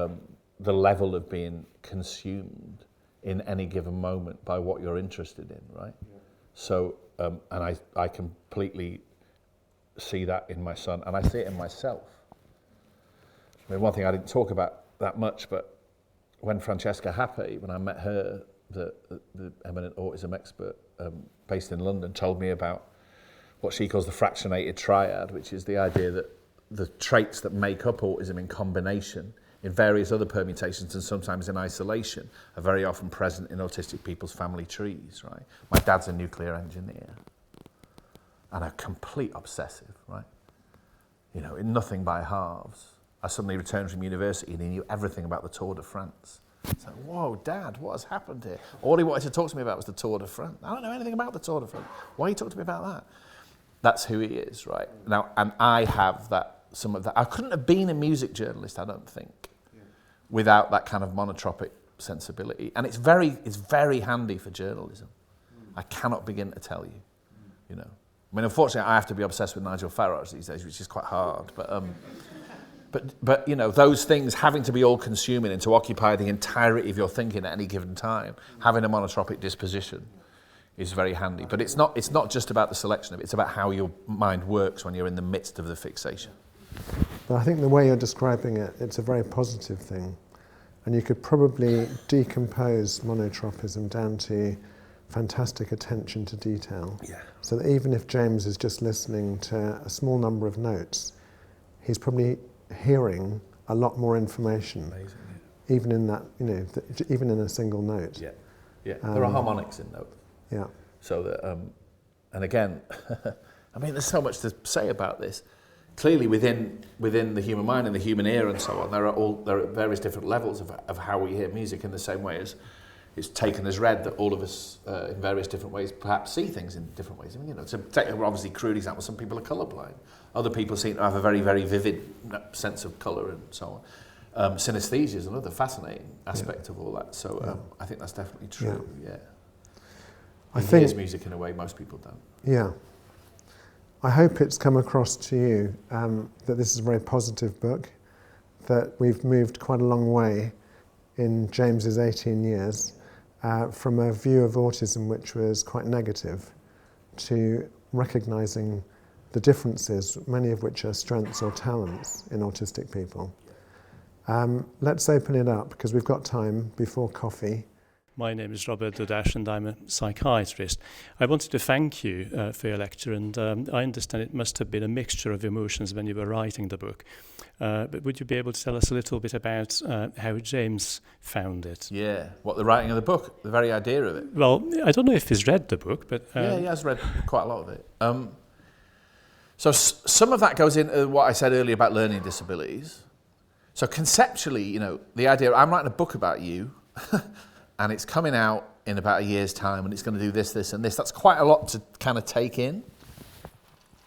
the level of being consumed in any given moment by what you're interested in, right? Yeah. So, and I completely see that in my son, and I see it in myself. I mean, one thing I didn't talk about that much, but when Francesca Happe, when I met her, the eminent autism expert based in London, told me about what she calls the fractionated triad, which is the idea that the traits that make up autism in combination, in various other permutations and sometimes in isolation, are very often present in autistic people's family trees, right? My dad's a nuclear engineer and a complete obsessive, right? You know, in nothing by halves. I suddenly returned from university and he knew everything about the Tour de France. It's like, whoa, Dad, what has happened here? All he wanted to talk to me about was the Tour de France. I don't know anything about the Tour de France. Why are you talking to me about that? That's who he is, right? Now, and I have that, some of that. I couldn't have been a music journalist, I don't think, without that kind of monotropic sensibility. And it's very handy for journalism. I cannot begin to tell you, you know. I mean, unfortunately, I have to be obsessed with Nigel Farage these days, which is quite hard. But you know, those things having to be all-consuming and to occupy the entirety of your thinking at any given time, having a monotropic disposition is very handy. But it's not just about the selection of it, it's about how your mind works when you're in the midst of the fixation. But I think the way you're describing it, it's a very positive thing. And you could probably decompose monotropism down to fantastic attention to detail. Yeah. So that even if James is just listening to a small number of notes, he's probably hearing a lot more information. Amazing, yeah. Even in that, you know, even in a single note. Yeah, yeah. There are harmonics in notes. Yeah. So that, and again, I mean, there's so much to say about this. Clearly, within the human mind and the human ear and so on, there are various different levels of how we hear music, in the same way as it's taken as read that all of us, in various different ways, perhaps see things in different ways. I mean, to take an obviously crude example, some people are colourblind. Other people seem to have a very, very vivid sense of colour and so on. Synesthesia is another fascinating aspect of all that. So I think that's definitely true. Yeah. I think hears music in a way most people don't. Yeah. I hope it's come across to you that this is a very positive book, that we've moved quite a long way in James's 18 years from a view of autism which was quite negative to recognising the differences, many of which are strengths or talents in autistic people. Let's open it up because we've got time before coffee. My name is Robert Dudash and I'm a psychiatrist. I wanted to thank you for your lecture, and I understand it must have been a mixture of emotions when you were writing the book. But would you be able to tell us a little bit about how James found it? Yeah, what, the writing of the book, the very idea of it? Well, I don't know if he's read the book, but... yeah, he has read quite a lot of it. So some of that goes into what I said earlier about learning disabilities. So conceptually, you know, the idea, I'm writing a book about you, and it's coming out in about a year's time, and it's going to do this, this, and this. That's quite a lot to kind of take in.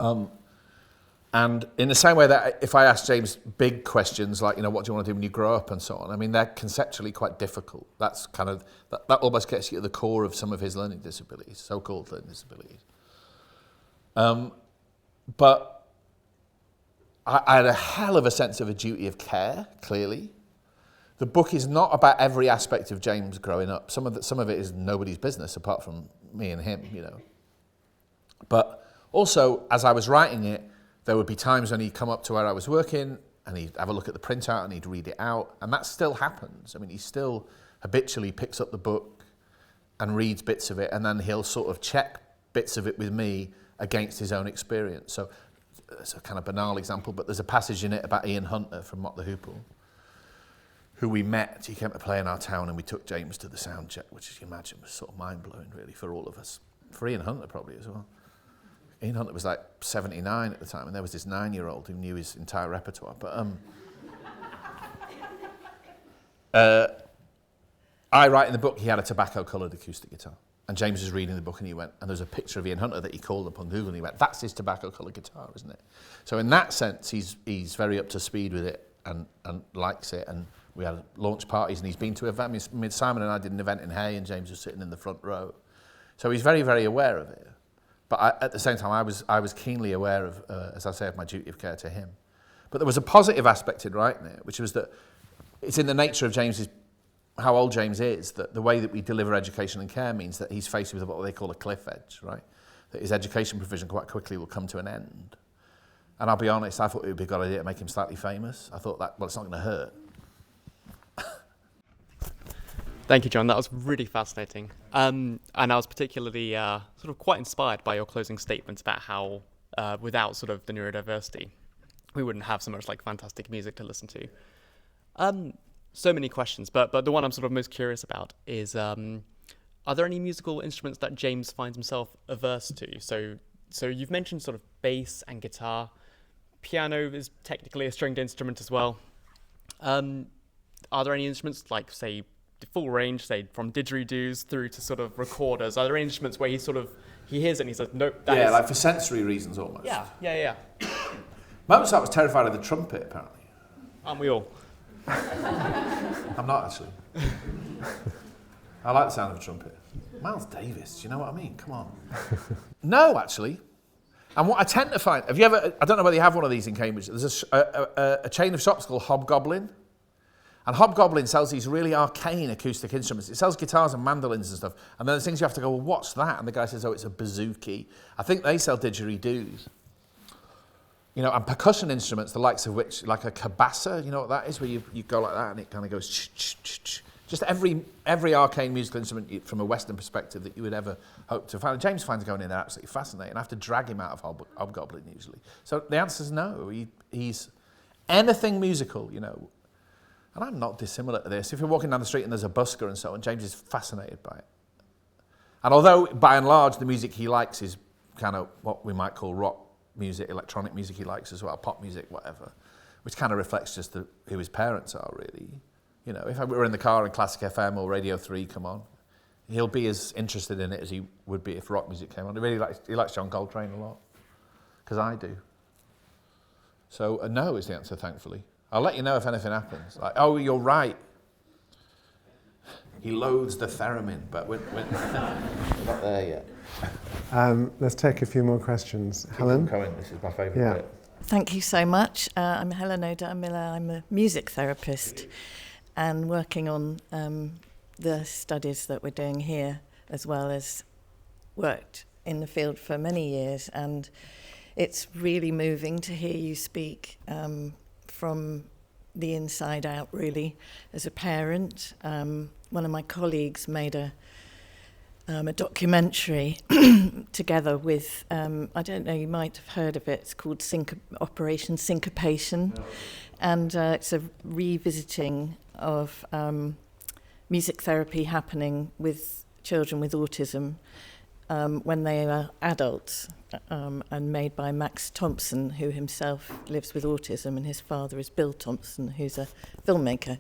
And in the same way that if I ask James big questions like, you know, what do you want to do when you grow up and so on, I mean, they're conceptually quite difficult. That's kind of, that almost gets you to the core of some of his learning disabilities, so-called learning disabilities. But I had a hell of a sense of a duty of care, clearly. The book is not about every aspect of James growing up. Some of it is nobody's business apart from me and him, you know. But also, as I was writing it, there would be times when he'd come up to where I was working and he'd have a look at the printout and he'd read it out. And that still happens. I mean, he still habitually picks up the book and reads bits of it, and then he'll sort of check bits of it with me against his own experience. So it's a kind of banal example, but there's a passage in it about Ian Hunter from Mott the Hoople, who we met. He came to play in our town and we took James to the sound check, which, as you imagine, was sort of mind-blowing, really, for all of us. For Ian Hunter, probably, as well. Ian Hunter was like 79 at the time, and there was this 9-year-old who knew his entire repertoire. But I write in the book he had a tobacco-coloured acoustic guitar. And James was reading the book and he went, and there's a picture of Ian Hunter that he called up on Google, and he went, that's his tobacco-coloured guitar, isn't it? So in that sense, he's very up to speed with it and likes it. And we had launch parties, and he's been to events. Simon and I did an event in Hay, and James was sitting in the front row. So he's very, very aware of it. But at the same time, I was keenly aware of, as I say, of my duty of care to him. But there was a positive aspect in writing it, which was that it's in the nature of James's, how old James is, that the way that we deliver education and care means that he's faced with what they call a cliff edge, right? That his education provision quite quickly will come to an end. And I'll be honest, I thought it would be a good idea to make him slightly famous. I thought that, well, it's not going to hurt. Thank you, John. That was really fascinating. And I was particularly sort of quite inspired by your closing statements about how without sort of the neurodiversity, we wouldn't have so much like fantastic music to listen to. So many questions, but the one I'm sort of most curious about is, are there any musical instruments that James finds himself averse to? So you've mentioned sort of bass and guitar. Piano is technically a stringed instrument as well. Are there any instruments like, say, the full range, say from didgeridoos through to sort of recorders? Are there any instruments where he hears it and he says, nope, that is... like for sensory reasons almost. Yeah. Mozart was terrified of the trumpet, apparently. Aren't we all? I'm not, actually. I like the sound of a trumpet. Miles Davis, do you know what I mean? Come on. No, actually. And what I tend to find, have you ever, I don't know whether you have one of these in Cambridge, there's a chain of shops called Hobgoblin. And Hobgoblin sells these really arcane acoustic instruments. It sells guitars and mandolins and stuff. And then there's things you have to go, well, what's that? And the guy says, oh, it's a bouzouki. I think they sell didgeridoos. You know, and percussion instruments, the likes of which, like a cabasa, you know what that is, where you go like that and it kind of goes ch-ch-ch-ch. Just every arcane musical instrument from a Western perspective that you would ever hope to find. James finds going in there absolutely fascinating. I have to drag him out of Hobgoblin usually. So the answer is no. He's anything musical, you know. And I'm not dissimilar to this. If you're walking down the street and there's a busker and so on, James is fascinated by it. And although, by and large, the music he likes is kind of what we might call rock music, electronic music he likes as well, pop music, whatever, which kind of reflects just who his parents are, really. You know, if I were in the car and Classic FM or Radio 3 come on, he'll be as interested in it as he would be if rock music came on. He likes John Coltrane a lot, because I do. So no is the answer, thankfully. I'll let you know if anything happens. Like, oh, you're right. He loathes the theremin, but we're not there yet. Let's take a few more questions. Helen? Cohen, this is my favourite bit. Thank you so much. I'm Helen O'Donnell. I'm a music therapist and working on the studies that we're doing here, as well as worked in the field for many years. And it's really moving to hear you speak from the inside out, really, as a parent. One of my colleagues made a documentary together with, I don't know, you might have heard of it, it's called Operation Syncopation. No. And it's a revisiting of music therapy happening with children with autism when they are adults, and made by Max Thompson, who himself lives with autism, and his father is Bill Thompson, who's a filmmaker.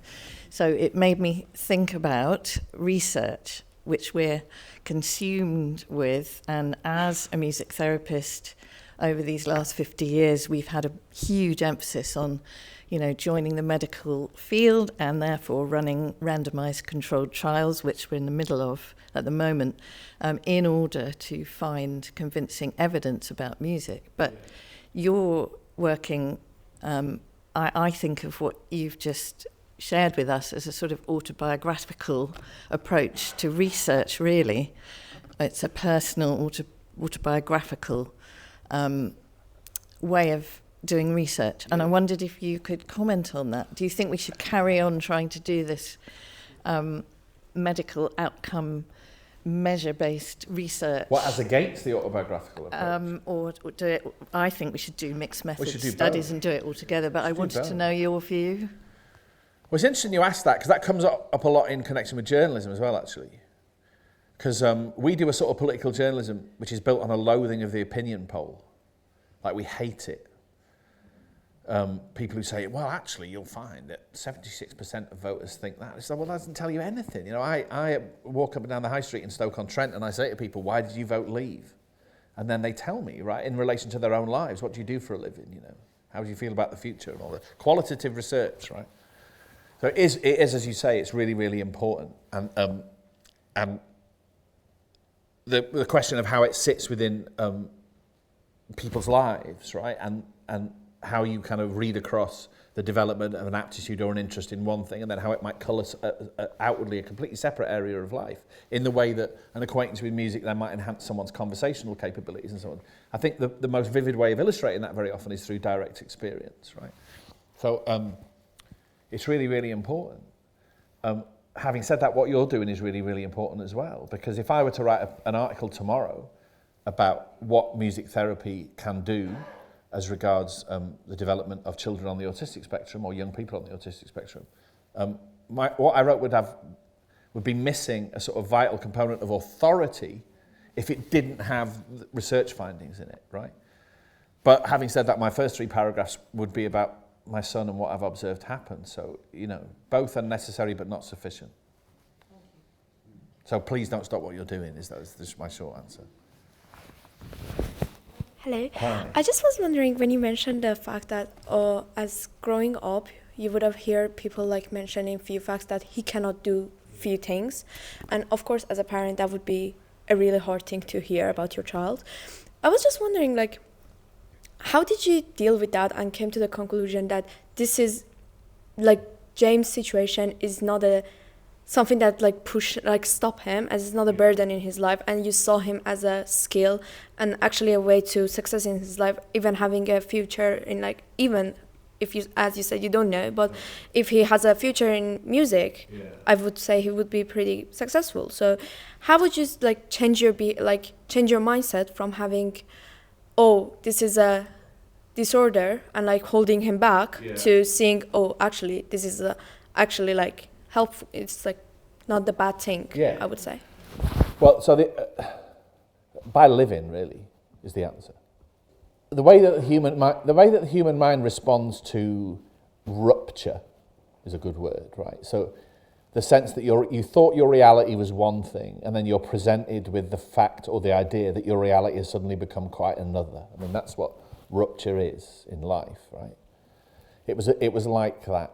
So it made me think about research which we're consumed with, and as a music therapist over these last 50 years we've had a huge emphasis on, you know, joining the medical field and therefore running randomized controlled trials, which we're in the middle of at the moment, in order to find convincing evidence about music. But you're working, I think of what you've just shared with us as a sort of autobiographical approach to research, really. It's a personal autobiographical way of doing research. And I wondered if you could comment on that. Do you think we should carry on trying to do this medical outcome measure-based research? What, as against the autobiographical approach? Or do it, I think we should do mixed method studies both. And do it all together, but I wanted to know your view. Well, it's interesting you asked that, because that comes up a lot in connection with journalism as well, actually. Because we do a sort of political journalism which is built on a loathing of the opinion poll. Like, we hate it. People who say, well, actually, you'll find that 76% of voters think that. It's like, well, that doesn't tell you anything. You know, I walk up and down the high street in Stoke-on-Trent and I say to people, why did you vote Leave? And then they tell me, right, in relation to their own lives, what do you do for a living, you know? How do you feel about the future and all that? Qualitative research, right? So it is, as you say, it's really, really important. And the question of how it sits within people's lives, right? And how you kind of read across the development of an aptitude or an interest in one thing, and then how it might colour outwardly a completely separate area of life, in the way that an acquaintance with music then might enhance someone's conversational capabilities and so on. I think the most vivid way of illustrating that very often is through direct experience, right? So it's really, really important. Having said that, what you're doing is really, really important as well, because if I were to write an article tomorrow about what music therapy can do as regards the development of children on the autistic spectrum or young people on the autistic spectrum, what I wrote would be missing a sort of vital component of authority if it didn't have research findings in it, right? But having said that, my first 3 paragraphs would be about my son and what I've observed happen. So, you know, both are necessary but not sufficient. So please don't stop what you're doing, this is my short answer. Hello. Hi. I just was wondering, when you mentioned the fact that as growing up, you would have heard people like mentioning few facts that he cannot do few things. And of course, as a parent, that would be a really hard thing to hear about your child. I was just wondering, like, how did you deal with that and came to the conclusion that this is, like, James' situation is not something that stop him, as it's not a burden in his life, and you saw him as a skill and actually a way to success in his life, even having a future in, like, even if you, as you said, you don't know, but if he has a future in music, I would say he would be pretty successful. So how would you change your mindset from having, oh, this is a disorder and like holding him back, to seeing, oh, actually this is actually like helpful, it's like not the bad thing, I would say. Well, so by living really is the answer. The way that the human mind responds to rupture is a good word, right? So The sense that you thought your reality was one thing, and then you're presented with the fact or the idea that your reality has suddenly become quite another. I mean, that's what rupture is in life, right? It was like that.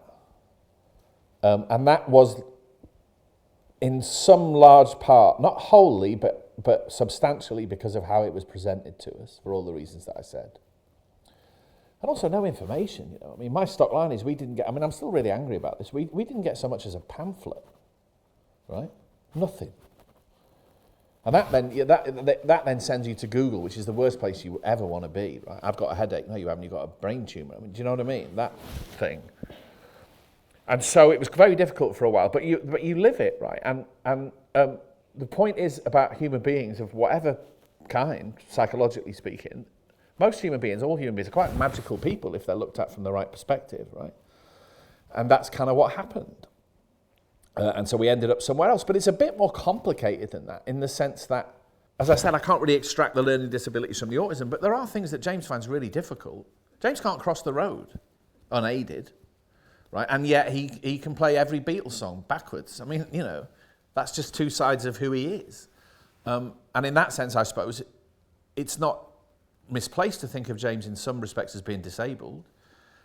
And that was, in some large part, not wholly, but substantially because of how it was presented to us, for all the reasons that I said. And also no information, you know. I mean, my stock line is we didn't get, I mean, I'm still really angry about this. We didn't get so much as a pamphlet, right? Nothing. And that then sends you to Google, which is the worst place you ever want to be, right? I've got a headache. No, you haven't. You've got a brain tumour. I mean, do you know what I mean? That thing. And so it was very difficult for a while, but you live it, right? And the point is about human beings of whatever kind, psychologically speaking, most human beings, all human beings, are quite magical people if they're looked at from the right perspective, right? And that's kind of what happened. And so we ended up somewhere else. But it's a bit more complicated than that, in the sense that, as I said, I can't really extract the learning disabilities from the autism, but there are things that James finds really difficult. James can't cross the road unaided, right? And yet he can play every Beatles song backwards. I mean, you know, that's just two sides of who he is. And in that sense, I suppose, it's not misplaced to think of James in some respects as being disabled,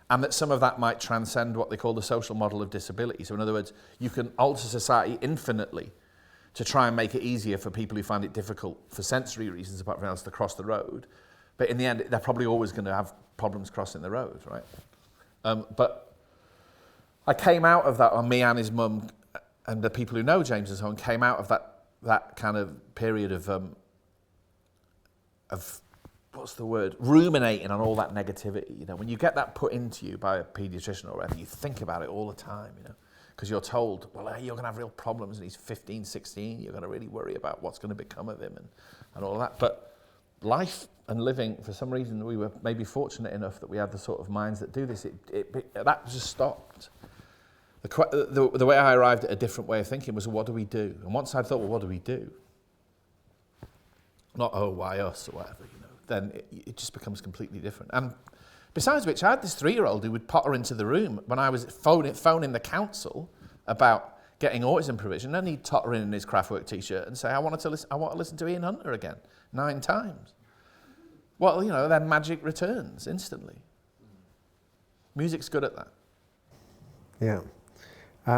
and that some of that might transcend what they call the social model of disability. So in other words, you can alter society infinitely to try and make it easier for people who find it difficult for sensory reasons, apart from else, to cross the road. But in the end, they're probably always going to have problems crossing the road, right? But I came out of that, or me and his mum and the people who know James and so on, came out of that kind of period of what's the word? Ruminating on all that negativity. You know, when you get that put into you by a paediatrician or whatever, you think about it all the time, you know, because you're told, well, hey, you're going to have real problems, and he's 15, 16, you're going to really worry about what's going to become of him and all that. But life and living, for some reason, we were maybe fortunate enough that we had the sort of minds that do this. That just stopped. The way I arrived at a different way of thinking was, well, what do we do? And once I thought, well, what do we do? Not, oh, why us, or whatever, you know. Then it just becomes completely different. And besides which, I had this 3-year-old who would potter into the room when I was phoning the council about getting autism provision, and he'd totter in his Kraftwerk t-shirt and say, I want to listen to Ian Hunter again 9 times. Well, you know, then magic returns instantly. Music's good at that. Yeah.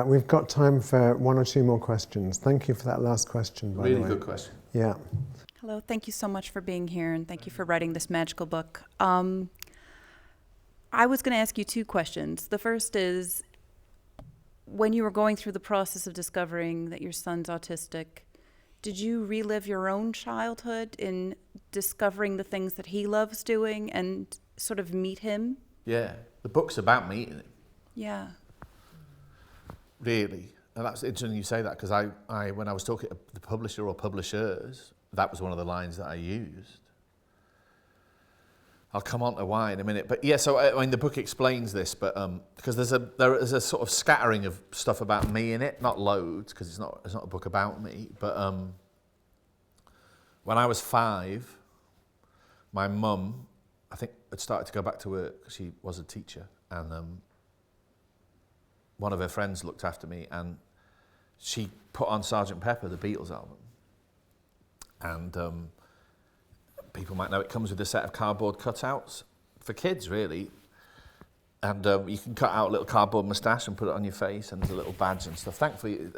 We've got time for 1 or 2 more questions. Thank you for that last question, by the way. Really good question. Yeah. Hello, thank you so much for being here, and thank you for writing this magical book. I was going to ask you 2 questions. The first is, when you were going through the process of discovering that your son's autistic, did you relive your own childhood in discovering the things that he loves doing and sort of meet him? Yeah, the book's about meeting him. Yeah. Really. And that's interesting you say that, because I when I was talking to the publisher or publishers, that was one of the lines that I used. I'll come on to why in a minute. But yeah, so I mean, the book explains this, but because there is a sort of scattering of stuff about me in it, not loads, because it's not a book about me. But when I was 5, my mum, I think, had started to go back to work because she was a teacher, and one of her friends looked after me, and she put on Sgt. Pepper, the Beatles album. And people might know it comes with a set of cardboard cutouts for kids, really. And you can cut out a little cardboard moustache and put it on your face, and there's a little badge and stuff. Thankfully,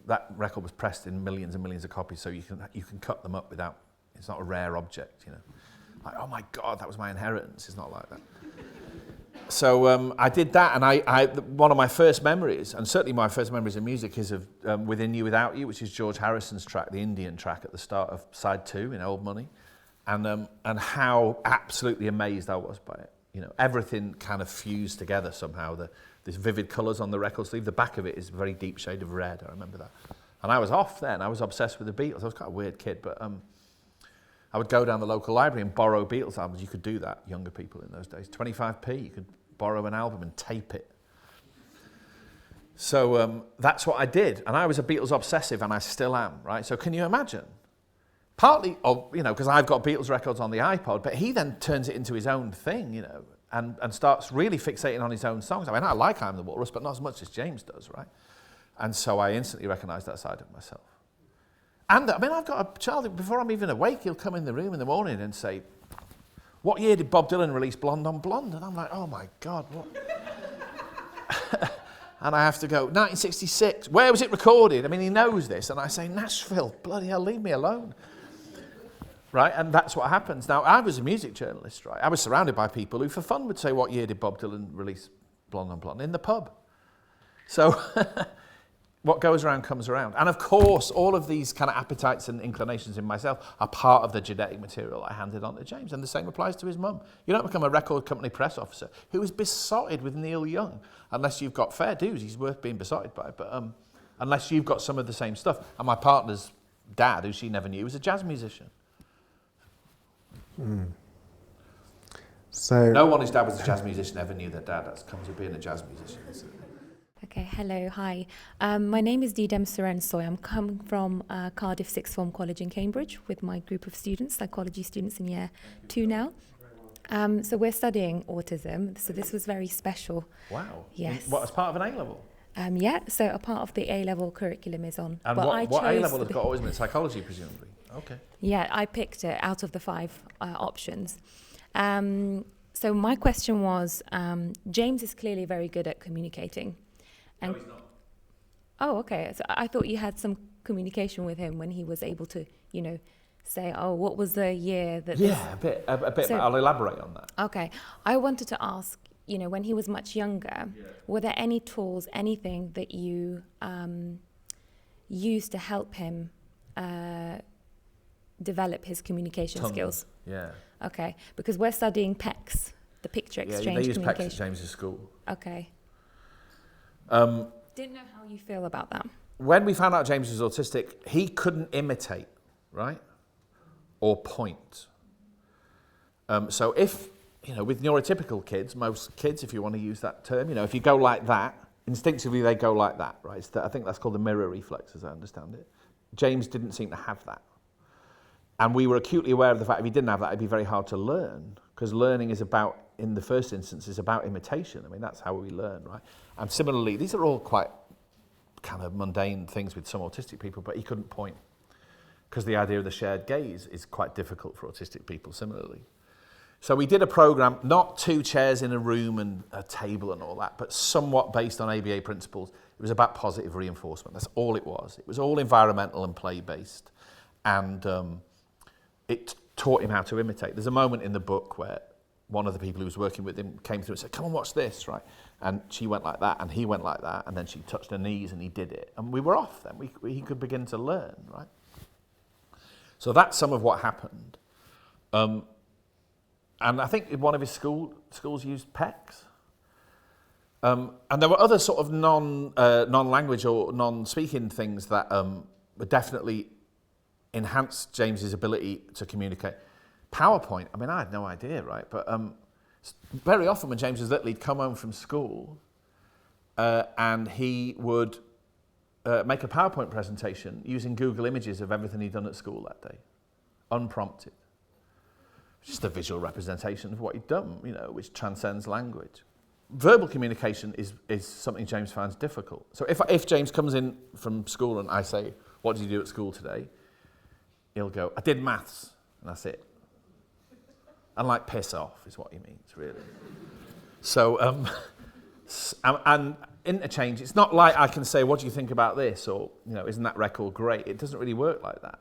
that record was pressed in millions and millions of copies, so you can cut them up without, it's not a rare object, you know. Like, oh my God, that was my inheritance. It's not like that. So I did that, and one of my first memories, and certainly my first memories of music, is of Within You, Without You, which is George Harrison's track, the Indian track at the start of side 2 in Old Money, and how absolutely amazed I was by it. You know, everything kind of fused together somehow. This vivid colours on the record sleeve. The back of it is a very deep shade of red. I remember that. And I was off then. I was obsessed with the Beatles. I was quite a weird kid, but I would go down the local library and borrow Beatles albums. You could do that, younger people in those days. 25p, you could borrow an album and tape it. So that's what I did. And I was a Beatles obsessive, and I still am, right? So can you imagine? Partly, you know, because I've got Beatles records on the iPod, but he then turns it into his own thing, you know, and starts really fixating on his own songs. I mean, I like I'm the Walrus, but not as much as James does, right? And so I instantly recognised that side of myself. And I mean, I've got a child, before I'm even awake, he'll come in the room in the morning and say, what year did Bob Dylan release Blonde on Blonde? And I'm like, oh my God, what? And I have to go, 1966, where was it recorded? I mean, he knows this. And I say, Nashville, bloody hell, leave me alone. Right, and that's what happens. Now, I was a music journalist, right? I was surrounded by people who, for fun, would say, what year did Bob Dylan release Blonde on Blonde? In the pub. So, what goes around comes around. And of course, all of these kind of appetites and inclinations in myself are part of the genetic material I handed on to James. And the same applies to his mum. You don't become a record company press officer who is besotted with Neil Young, unless you've got fair dues. He's worth being besotted by. But unless you've got some of the same stuff. And my partner's dad, who she never knew, was a jazz musician. So no one whose dad was a jazz musician ever knew their dad. That's comes with being a jazz musician. Okay, hello, hi. My name is Didem Sorensoy. I'm coming from Cardiff Sixth Form College in Cambridge with my group of students, psychology students in year 2 now. So we're studying autism, so this was very special. Wow. Yes. What, as part of an A-level? Yeah, so a part of the A-level curriculum is on. And what A-level has got autism in psychology, presumably? Okay. Yeah, I picked it out of the 5 options. So my question was, James is clearly very good at communicating. And no, he's not. Oh, okay. So I thought you had some communication with him when he was able to, you know, say, oh, what was the year that... Yeah, a bit. So, I'll elaborate on that. Okay. I wanted to ask, you know, when he was much younger, were there any tools, anything that you used to help him develop his communication skills? Yeah. Okay. Because we're studying PECS, the picture exchange they use communication. PECS at James's school. Okay. Didn't know how you feel about that. When we found out James was autistic, he couldn't imitate, right? Or point. So if, you know, with neurotypical kids, most kids, if you want to use that term, you know, if you go like that, instinctively they go like that, right? I think that's called the mirror reflex, as I understand it. James didn't seem to have that. And we were acutely aware of the fact if he didn't have that, it'd be very hard to learn, because learning is about, in the first instance, is about imitation. I mean, that's how we learn, right? And similarly, these are all quite kind of mundane things with some autistic people, but he couldn't point, because the idea of the shared gaze is quite difficult for autistic people, similarly. So we did a program, not 2 chairs in a room and a table and all that, but somewhat based on ABA principles. It was about positive reinforcement. That's all it was. It was all environmental and play-based. And it taught him how to imitate. There's a moment in the book where one of the people who was working with him came through and said, come on, watch this, right? And she went like that, and he went like that, and then she touched her knees, and he did it. And we were off then. He could begin to learn, right? So that's some of what happened. And I think one of his schools used PECS. And there were other sort of non-language or non-speaking things that were definitely enhanced James's ability to communicate. PowerPoint, I mean, I had no idea, right? But very often when James was little, he'd come home from school and he would make a PowerPoint presentation using Google Images of everything he'd done at school that day, unprompted. Just a visual representation of what he'd done, you know, which transcends language. Verbal communication is something James finds difficult. So if James comes in from school and I say, what did you do at school today? He'll go, I did maths, and that's it. And like, piss off is what he means, really. So, and interchange, it's not like I can say, what do you think about this? Or, you know, isn't that record great? It doesn't really work like that.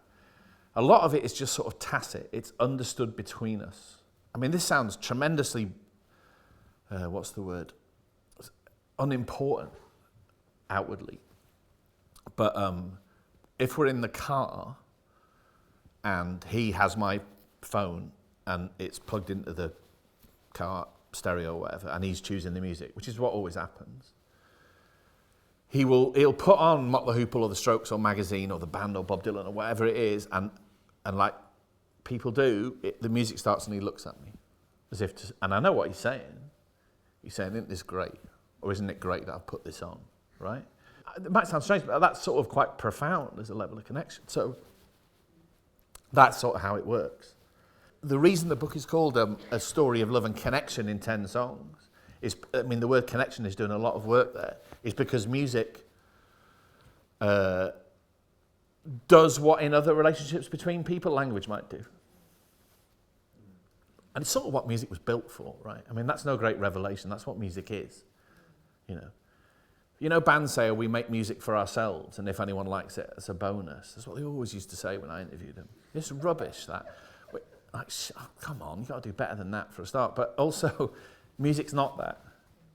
A lot of it is just sort of tacit. It's understood between us. I mean, this sounds tremendously, what's the word? Unimportant outwardly. But if we're in the car and he has my phone and it's plugged into the car stereo or whatever, and he's choosing the music, which is what always happens, he'll put on Mock the Hoople or the Strokes or Magazine or the band or Bob Dylan or whatever it is, and like people do, the music starts and he looks at me as if to, and I know what he's saying. He's saying, isn't this great? Or isn't it great that I've put this on, right? It might sound strange, but that's sort of quite profound as a level of connection. So that's sort of how it works. The reason the book is called A Story of Love and Connection in 10 Songs is, I mean, the word connection is doing a lot of work there, is because music does what in other relationships between people language might do. And it's sort of what music was built for, right? I mean, that's no great revelation. That's what music is, you know. You know, bands say, oh, we make music for ourselves, and if anyone likes it, it's a bonus. That's what they always used to say when I interviewed them. It's rubbish, that. Like, come on, you've got to do better than that for a start. But also, music's not that.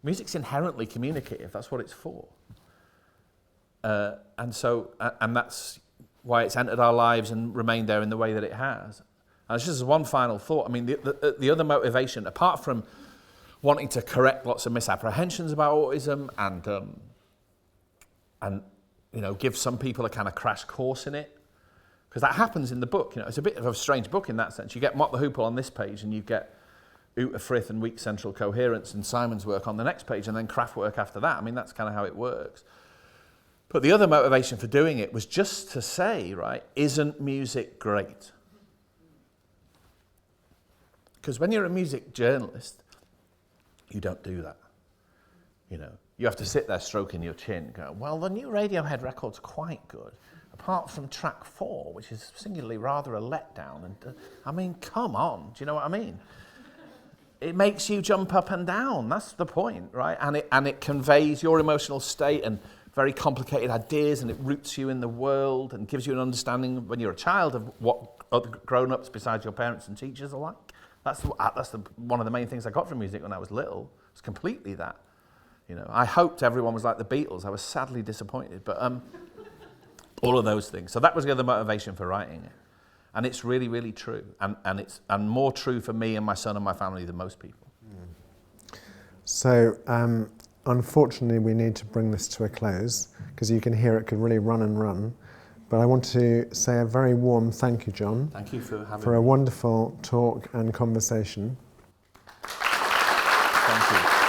Music's inherently communicative. That's what it's for. And that's why it's entered our lives and remained there in the way that it has. And it's just as one final thought. I mean, the other motivation, apart from wanting to correct lots of misapprehensions about autism and you know, give some people a kind of crash course in it, because that happens in the book. You know, it's a bit of a strange book in that sense. You get Mott the Hoople on this page, and you get Uta Frith and Weak Central Coherence and Simon's work on the next page, and then craft work after that. I mean, that's kind of how it works. But the other motivation for doing it was just to say, right, isn't music great? Because when you're a music journalist, you don't do that. You know, you have to sit there stroking your chin, going, well, the new Radiohead record's quite good, apart from track 4, which is singularly rather a letdown. And I mean, come on, do you know what I mean? It makes you jump up and down. That's the point, right? And it conveys your emotional state and very complicated ideas, and it roots you in the world and gives you an understanding when you're a child of what other grown-ups besides your parents and teachers are like. That's one of the main things I got from music when I was little. It's completely that. You know, I hoped everyone was like the Beatles. I was sadly disappointed, but all of those things. So that was the other motivation for writing it, and it's really, really true, and more true for me and my son and my family than most people. So unfortunately, we need to bring this to a close because you can hear it could really run and run. But I want to say a very warm thank you, John. Thank you for having for me. a wonderful talk and conversation. Thank you.